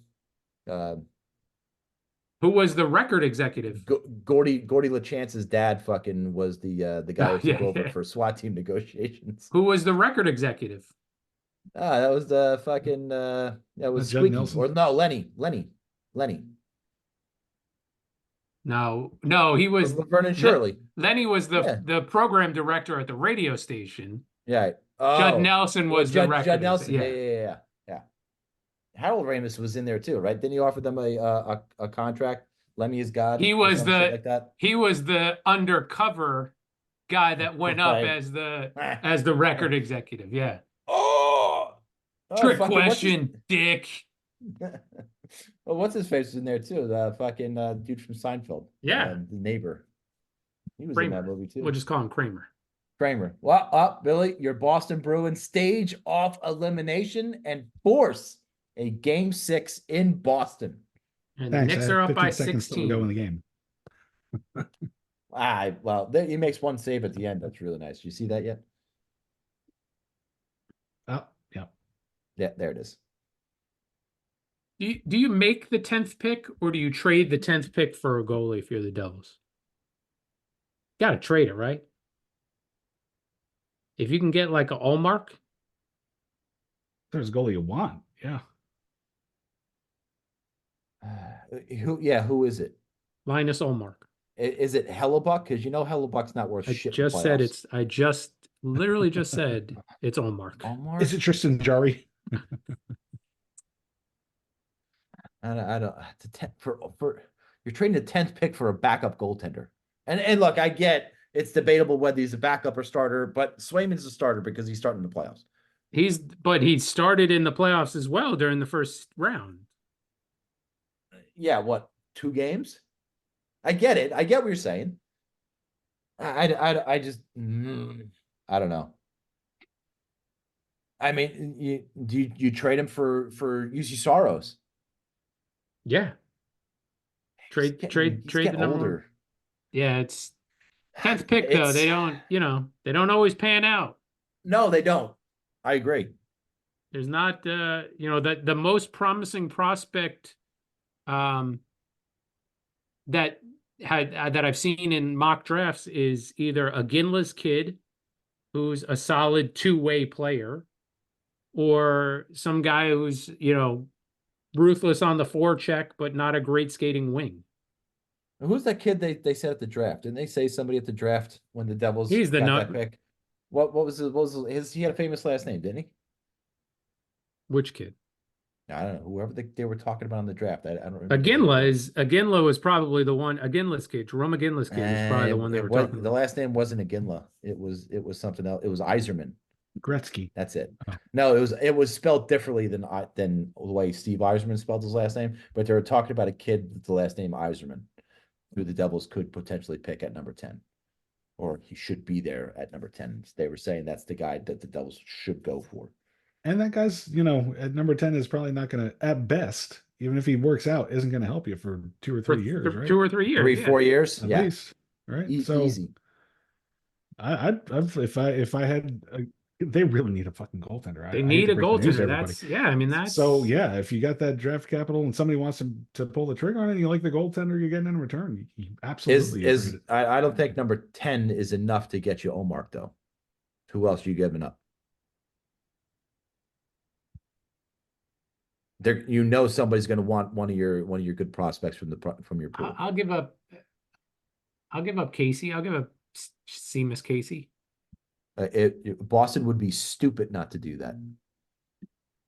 Who was the record executive? Gordy LaChance's dad fucking was the guy who took over for SWAT team negotiations. Who was the record executive? That was the fucking that was Squeaky. Or no, Lenny. No, he was Vernon Shirley. Lenny was the program director at the radio station. Yeah. Judd Nelson was the record. Judd Nelson. Yeah. Harold Ramis was in there too, right? Didn't he offer them a contract? Lemmy is God. He was the undercover guy that went up as the record executive. Yeah. Trick question, dick. Well, what's his face was in there too? The fucking dude from Seinfeld. Yeah, the neighbor. He was Kramer. in that movie too. We'll just call him Kramer. Well, Billy, your Boston Bruins stage off elimination and force a Game 6 in Boston. And the Knicks are up by 16. To go in the game. He makes one save at the end. That's really nice. You see that yet? Oh, yeah. Yeah, there it is. Do you make the 10th pick or do you trade the 10th pick for a goalie if you're the Devils? Got to trade it, right? If you can get like an Allmark. There's a goalie you want. Yeah. Who is it? Linus Allmark. Is it Hellebuck? Because Hellebuck's not worth shit. I just literally just said it's Allmark. Is it Tristan Jarry? I don't. You're trading a 10th pick for a backup goaltender, and look, I get it's debatable whether he's a backup or starter, but Swayman's a starter because he's starting the playoffs. He started in the playoffs as well during the first round. Yeah, what, 2 games? I get it. I get what you're saying. I just I don't know. I mean, you trade him for UC Soros? Yeah. Trade the number. Older. Yeah, it's 10th pick though. They don't always pan out. No, they don't. I agree. There's not, the most promising prospect that I've seen in mock drafts is either a Ginla's kid, who's a solid two-way player, or some guy who's, ruthless on the forecheck, but not a great skating wing. Who's that kid they said at the draft? Didn't they say somebody at the draft when the Devils He's the got that pick? What was his? He had a famous last name, didn't he? Which kid? I don't know. Whoever they were talking about in the draft. I don't remember. Aginla was probably the one. Aginla's kid, Jerome Aginla's kid, was probably the one they were talking The about. last name wasn't Aginla. It was something else. It was Yzerman. Gretzky. That's it. Oh. No, it was spelled differently than the way Steve Yzerman spelled his last name. But they were talking about a kid with the last name Yzerman, who the Devils could potentially pick at number 10, or he should be there at number 10. They were saying that's the guy that the Devils should go for. And that guy's, at number 10 is probably not going to, at best, even if he works out, isn't going to help you for 2 or 3 years, right? 2 or 3 years. 4 years. At yeah. least, right? Easy. If I had, they really need a fucking goaltender. They need a goaltender. That's so yeah. If you got that draft capital and somebody wants to pull the trigger on it, and you like the goaltender you're getting in return, you absolutely I don't think number 10 is enough to get you Omar though. Who else are you giving up? There, somebody's going to want one of your good prospects from your pool. I'll give up Casey. I'll give up Seamus Casey. Boston would be stupid not to do that.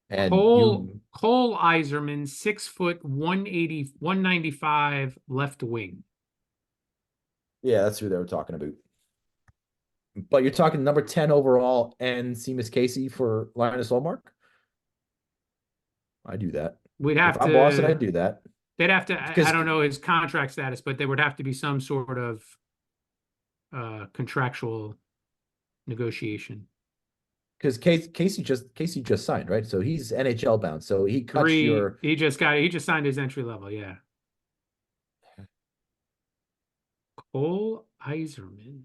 And Cole Yzerman, 6 foot, 180, 195 left wing. Yeah, that's who they were talking about. But you're talking number 10 overall and Seamus Casey for Linus Ullmark? I do that. We'd have if I'm Boston, I'd do that. They'd have to, I don't know his contract status, but there would have to be some sort of contractual negotiation. Because Casey just signed, right? So he's NHL bound. So he cuts he just signed his entry level, yeah. Cole Yzerman.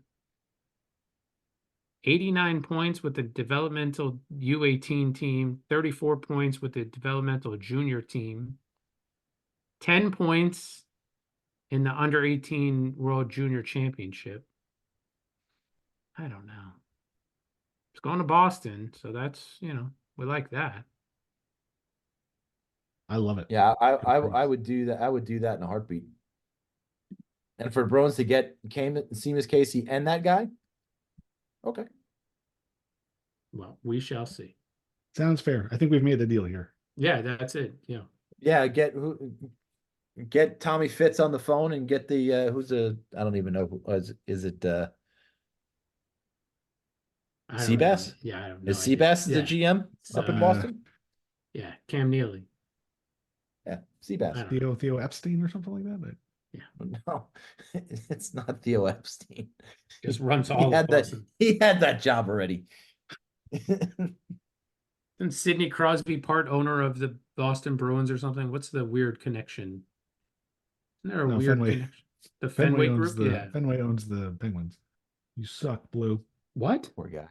89 points with the developmental U18 team, 34 points with the developmental junior team, 10 points in the under 18 World Junior Championship. I don't know. It's going to Boston, so that's, we like that. I love it. Yeah, I would do that. I would do that in a heartbeat. And for Bruins to get Seamus Casey and that guy, okay. Well, we shall see. Sounds fair. I think we've made the deal here. Yeah, that's it. Yeah. Yeah, get Tommy Fitz on the phone and get the I don't even know who is it Seabass? Yeah, I don't know. Is Seabass the GM up in Boston? Yeah, Cam Neely. Yeah, Seabass. Theo Epstein or something like that. Yeah. No, it's not Theo Epstein. Just runs all of Boston. He had that job already. Isn't Sidney Crosby part owner of the Boston Bruins or something? What's the weird connection? Isn't there a weird connection? The Fenway Group? Yeah. Fenway owns the Penguins. You suck, Blue. What? Poor guy.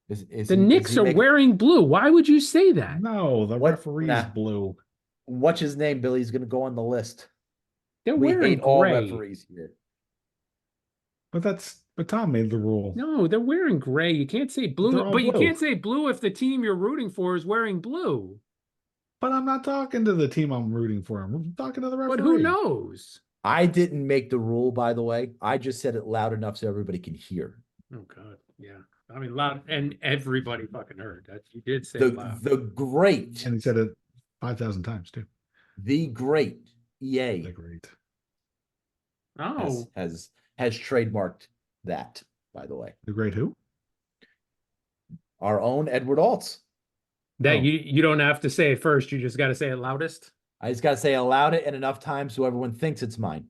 The Knicks are wearing blue. Why would you say that? No, the referee's blue. What's his name, Billy? He's going to go on the list. We hate all referees here. But Tom made the rule. No, they're wearing gray. You can't say blue, but you blue. can't say blue if the team you're rooting for is wearing blue. But I'm not talking to the team I'm rooting for. I'm talking to the referee. But who knows? I didn't make the rule, by the way. I just said it loud enough so everybody can hear. Oh God, yeah. I mean, loud, and everybody fucking heard that. You did say it loud. The great, and he said it 5,000 times too. The great EA. The great. Oh, has trademarked that, by the way. The great who? Our own Edward Altz. That you don't have to say it first. You just got to say it loudest. I just got to say it loud and enough times so everyone thinks it's mine.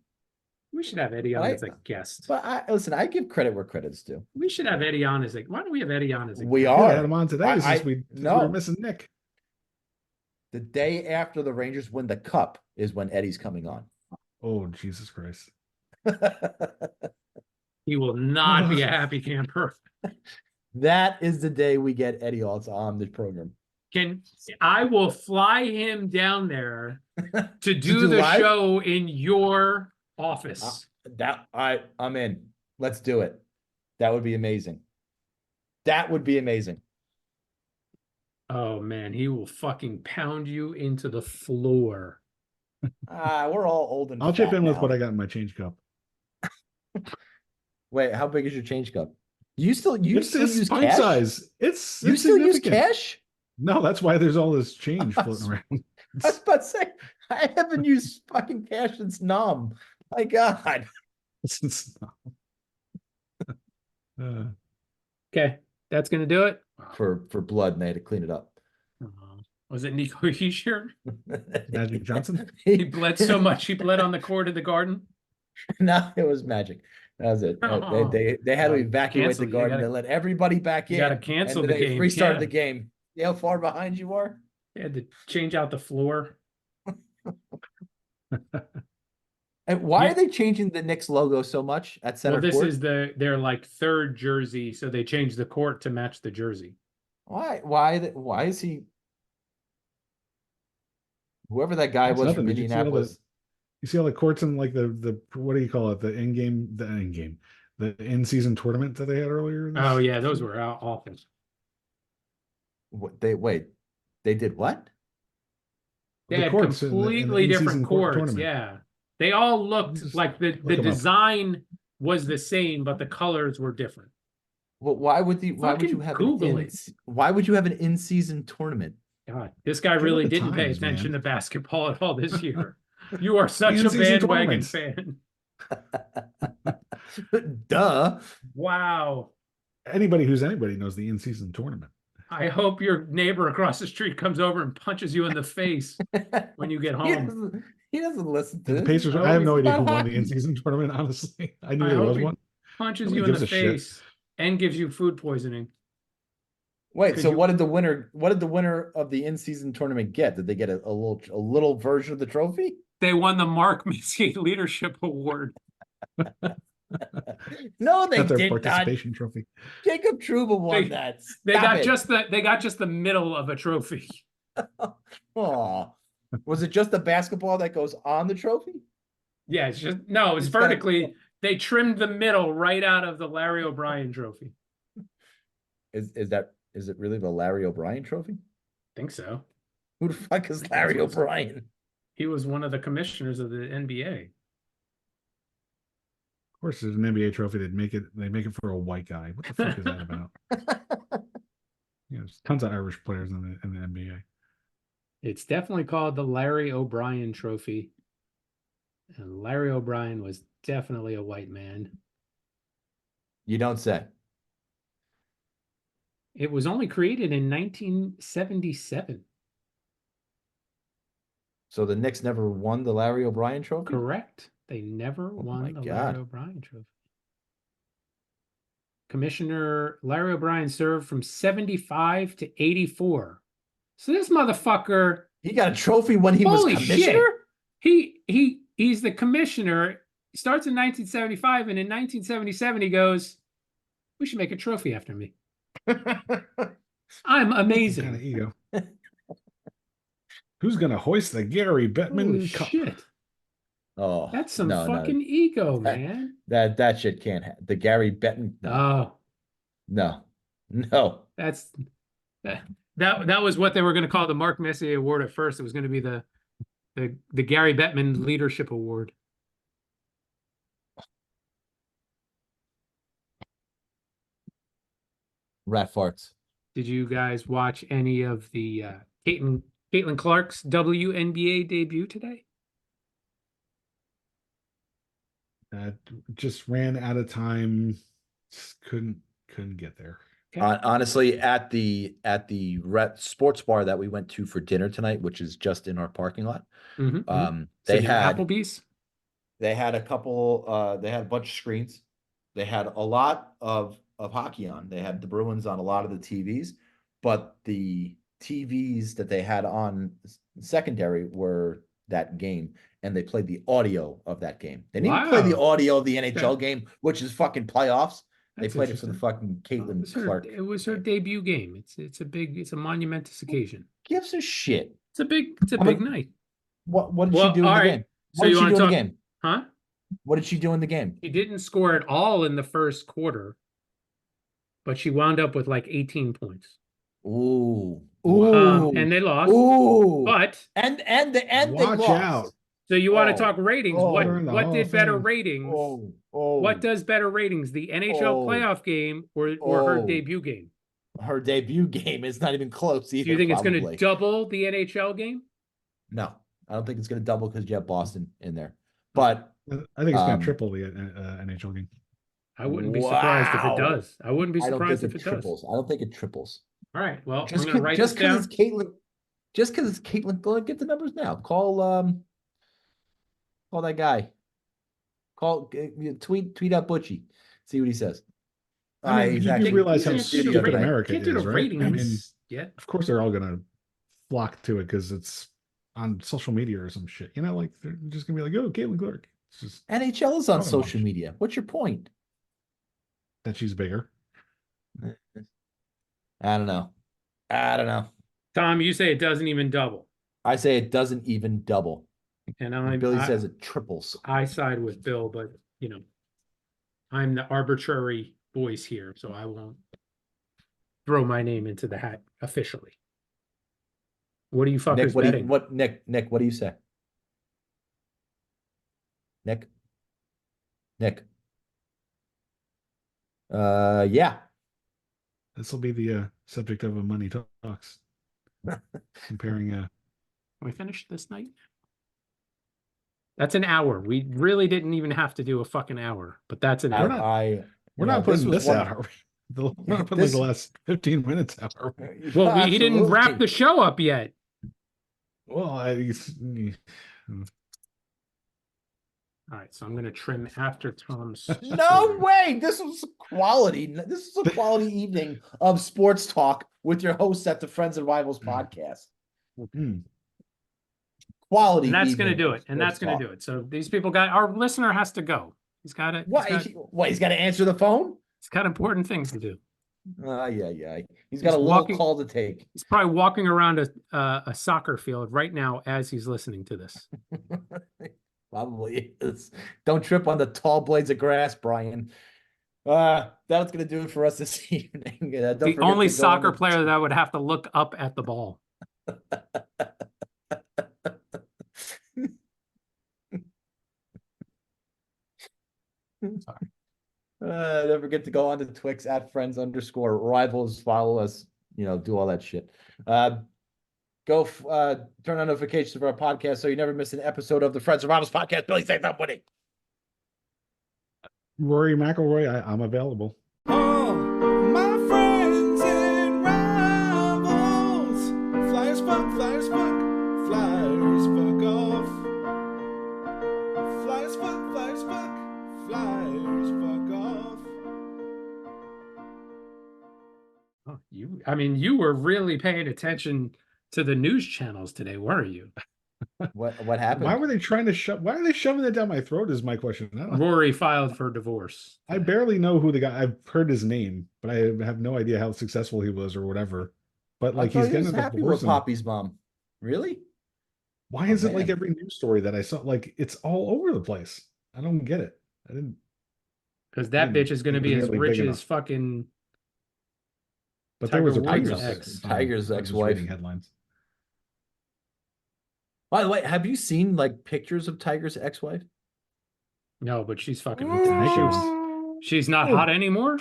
We should have Eddie on as a guest. But listen, I give credit where credit's due. We should have Eddie on as a. Why don't we have Eddie on as a? We guest? are. We had him on today. Since we were missing Nick. The day after the Rangers win the cup is when Eddie's coming on. Oh, Jesus Christ. He will not be a happy camper. That is the day we get Eddie Altz on the program. I will fly him down there to do do the live? show in your office. I'm in. Let's do it. That would be amazing. That would be amazing. Oh man, he will fucking pound you into the floor. We're all old and I'll chip fat in with now. what I got in my change cup. Wait, how big is your change cup? You still It's use pint cash? size. It's You still use significant. cash? No, that's why there's all this change floating around. I was about to say, I haven't used fucking cash since Nom. My God. Okay, that's gonna do it. For blood, and they had to clean it up. Was it Nico Heischer? Magic Johnson. He bled so much he bled on the court in the garden. No, it was Magic. That was it. They had to evacuate Cancel. the garden. They let everybody back in. You gotta cancel and the then they game. restarted Yeah. the game. See how far behind you are? They had to change out the floor. And why Yeah. are they changing the Knicks logo so much at center Well, this court? is their like third jersey, so they changed the court to match the jersey. Why? Why is he? Whoever that guy It's was nothing. from Did you see all Indianapolis. You see all the courts in like the what do you call it? The in-season tournament that they had earlier. Oh yeah, those were awful. They did what? They The had courts in the completely in-season different court courts. tournament. Yeah, they all looked Just like the look 'em up. design was the same, but the colors were different. Well, why would you Fucking have Google it. why would you have an in-season tournament? God, this guy Get really with the didn't pay times, attention man. to basketball at all this year. You are such a in-season bandwagon tournaments. fan. Duh. Wow. Anybody who's anybody knows the in-season tournament. I hope your neighbor across the street comes over and punches you in the face when you get home. He doesn't listen to The this. Pacers. Oh, I have no it's idea who not won the hockey. in-season tournament. Honestly, I knew I there hope was he one. punches Nobody you in gives the a shit. face and gives you food poisoning. Wait, Could so you- what did the winner of the in-season tournament get? Did they get a little version of the trophy? They won the Mark Messier Leadership Award. No, they Not their did not. participation trophy. Jacob Trouba won They- that. They Stop got it. just the middle of a trophy. Aw. Was it just the basketball that goes on the trophy? Yeah, it's just no, it's It's got a- vertically. They trimmed the middle right out of the Larry O'Brien trophy. Is it really the Larry O'Brien trophy? Think so. Who the fuck is Larry That's what it's- O'Brien? He was one of the commissioners of the NBA. Of course, there's an NBA trophy. They make it for a white guy. What the fuck is that about? There's tons of Irish players in the NBA. It's definitely called the Larry O'Brien Trophy. And Larry O'Brien was definitely a white man. You don't say. It was only created in 1977. So the Knicks never won the Larry O'Brien trophy? Correct. They never my won the God. Larry O'Brien Trophy. Commissioner Larry O'Brien served from 75 to 84. So this motherfucker, He got a trophy when he was Holy commissioner? he's the commissioner. He starts in 1975, and in 1977 he goes, "We should make a trophy after me. I'm What amazing." kind of ego? Who's gonna hoist the Gary Bettman Holy Cup? shit. Oh, That's some no, fucking ego, man. That shit can't happen. The Gary Bettman. Oh, No. that's that was what they were going to call the Mark Messier Award at first. It was going to be the Gary Bettman Leadership Award. Rat farts. Did you guys watch any of the Caitlin Clark's WNBA debut today? Just ran out of time. Just couldn't get there. Okay. Honestly, at the sports bar that we went to for dinner tonight, which is just in our parking lot, Mhm, mhm. they Sitting in had Applebee's. they had a couple. They had a bunch of screens. They had a lot of hockey on. They had the Bruins on a lot of the TVs, but the TVs that they had on secondary were that game, and they played the audio of that game. They didn't play the Wow. audio of the NHL game, which is fucking playoffs. They That's played it for the interesting. fucking Caitlin Clark. It was her debut game. It's a monumentous occasion. Gives a shit. It's a big night. What did Well, she do in all the right. game? So What did you she wanna do in the talk- game? Huh? What did she do in the game? She didn't score at all in the first quarter, but she wound up with like 18 points. Ooh. And they lost. Ooh. But and they Watch lost. out. so you want to Oh. talk ratings? Oh. They're in the What Hall did of better Fame. ratings? Oh. What does better ratings? The NHL Oh. playoff game or her Oh. debut game? Her debut game is not even close either. Do you think it's going to probably. double the NHL game? No, I don't think it's going to double because you have Boston in there. But I think it's going to triple the NHL game. I wouldn't be surprised if it Wow. does. I wouldn't be I don't surprised think if it it triples. does. I don't think it triples. All right. Well, Just I'm going to write because this down. it's Caitlin. Just because it's Caitlin, go and get the numbers now. Call that guy. Tweet out Butchie. See what he says. I mean, he's you actually realize how can't do the stupid rating- America can't do the is, right? I mean, ratings yet. of course they're all going to flock to it because it's on social media or some shit. You know, like they're just going to be like, "Oh, Caitlin Clark." It's just NHL is on Not social much. media. What's your point? that she's bigger. I don't know. Tom, you say it doesn't even double. I say it doesn't even double. And Billy says it triples. I side with Bill, but I'm the arbitrary voice here, so I won't throw my name into the hat officially. What are you fuckers betting? Nick, what do you say? Nick? Yeah. This will be the subject of a Money Talks. Comparing Can we finish this night? That's an hour. We really didn't even have to do a fucking hour, but that's an hour. we're not putting this out, are we? We're not putting like the last 15 minutes out, are we? Well, he didn't wrap the show up yet. Well, All right, so I'm going to trim after Tom's. No way. This was quality. This is a quality evening of sports talk with your hosts at the Friends and Rivals podcast. Quality. And that's going to evening do of it. And that's sports going to talk. do it. So these people our listener has to go. He's got to. He's got to answer the phone? He's got important things to do. Yeah. He's got a little call to take. He's probably walking around a soccer field right now as he's listening to this. Probably is. Don't trip on the tall blades of grass, Brian. That's going to do it for us this evening. The only soccer player that would have to look up at the ball. Don't forget to go on to Twix at friends_rivals. Follow us, do all that shit. Go turn on notifications of our podcast so you never miss an episode of the Friends and Rivals podcast. Billy, say something. Rory McIlroy, I'm available. Oh, my friends and rivals. Flyers fuck, flyers fuck, flyers fuck off. Flyers fuck, flyers fuck, flyers fuck off. Oh, you were really paying attention to the news channels today, weren't you? What happened? Why are they shoving it down my throat is my question. Rory filed for divorce. I barely know who the guy. I've heard his name, but I have no idea how successful he was or whatever. But like he's getting a happy divorce. with Poppy's mom. Really? Why is it like man. every news story that I saw? Like it's all over the place. I don't get it. I didn't. Because that bitch is going to be as really rich big as fucking. But there was a Tiger rumor Woods' Tiger's I'm just ex-wife. reading headlines. By the way, have you seen like pictures of Tiger's ex-wife? No, but she's fucking. Mm. She's not hot anymore.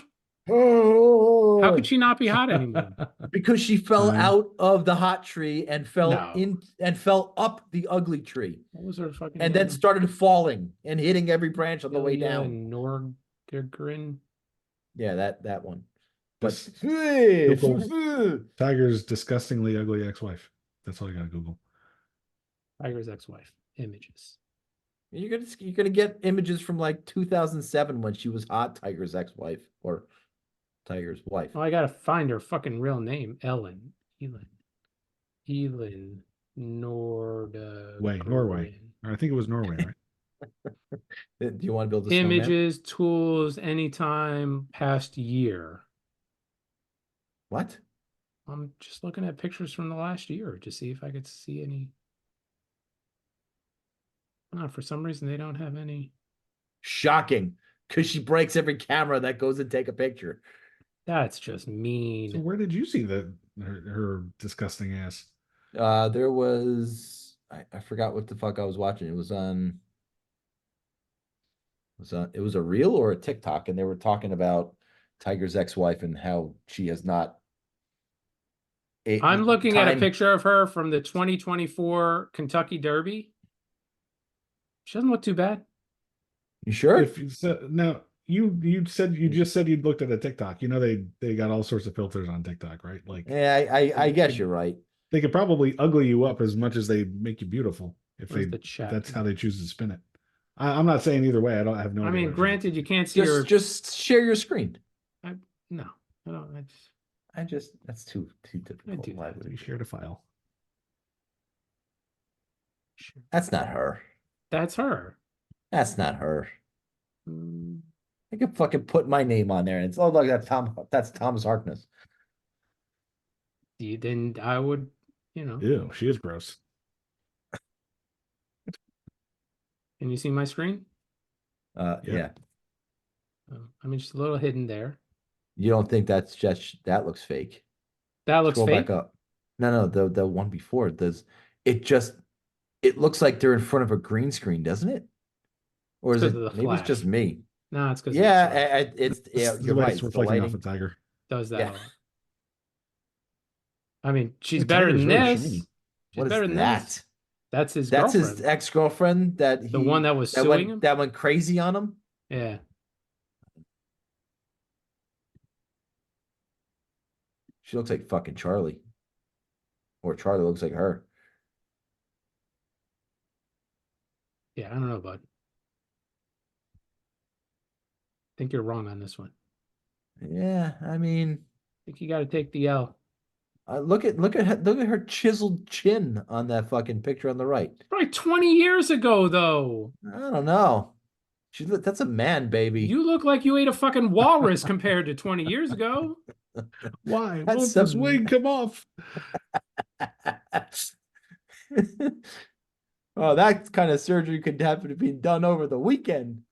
Oh, How could she not be hot anymore? Because she fell Fine. out of the hot tree and fell No. fell up the ugly tree, What was her fucking? and then started falling and hitting every branch on the way down. Nordegren. Yeah, that one. But Google Tiger's disgustingly ugly ex-wife. That's all you got to Google. Tiger's ex-wife images. you're gonna get images from like 2007 when she was hot. Tiger's ex-wife or Tiger's wife. Oh, I gotta find her fucking real name. Elin Nordegren. Norway. Or I think it was Norway, right? Do you want to build a snowman? Images, tools, anytime, past year. What? I'm just looking at pictures from the last year to see if I could see any. Oh, for some reason, they don't have any. Shocking. Because she breaks every camera that goes and take a picture. That's just mean. So where did you see her disgusting ass? There was I forgot what the fuck I was watching. It was a reel or a TikTok, and they were talking about Tiger's ex-wife and how she has not. I'm looking at a picture of her from the 2024 Kentucky Derby. She doesn't look too bad. You sure? If you said now you just said you'd looked at a TikTok. You know they got all sorts of filters on TikTok, right? Like Yeah, I guess you're right. They could probably ugly you up as much as they make you beautiful if that's how they choose to spin it. I'm not saying either way. I have no. I idea mean, granted, you can't see just share your screen. No, I don't. That's too difficult. Why would you share the file? That's not her. That's her. That's not her. Mm. I could fucking put my name on there, and it's like that's Thomas Harkness. Then I would, Ew, she is gross. Can you see my screen? Yeah. I mean, just a little hidden there. You don't think that looks fake? That looks Scroll fake. back up. No, the one before it does. It looks like they're in front of a green screen, doesn't it? Or is it maybe it's just me? No, it's because you're right. It's reflecting off a tiger. Does that? Yeah. I mean, she's The better tiger's than really this. shiny. She's What is better than that? this. That's his That's girlfriend. his ex-girlfriend the one that was suing him? That went crazy on him? Yeah. She looks like fucking Charlie. Or Charlie looks like her. Yeah, I don't know, bud. I think you're wrong on this one. Yeah, I mean, I think you got to take the L. look at her chiseled chin on that fucking picture on the right. Probably 20 years ago, though. I don't know. That's a man, baby. You look like you ate a fucking walrus compared to 20 years ago. Why won't this wing come off? Oh, that kind of surgery could have to be done over the weekend.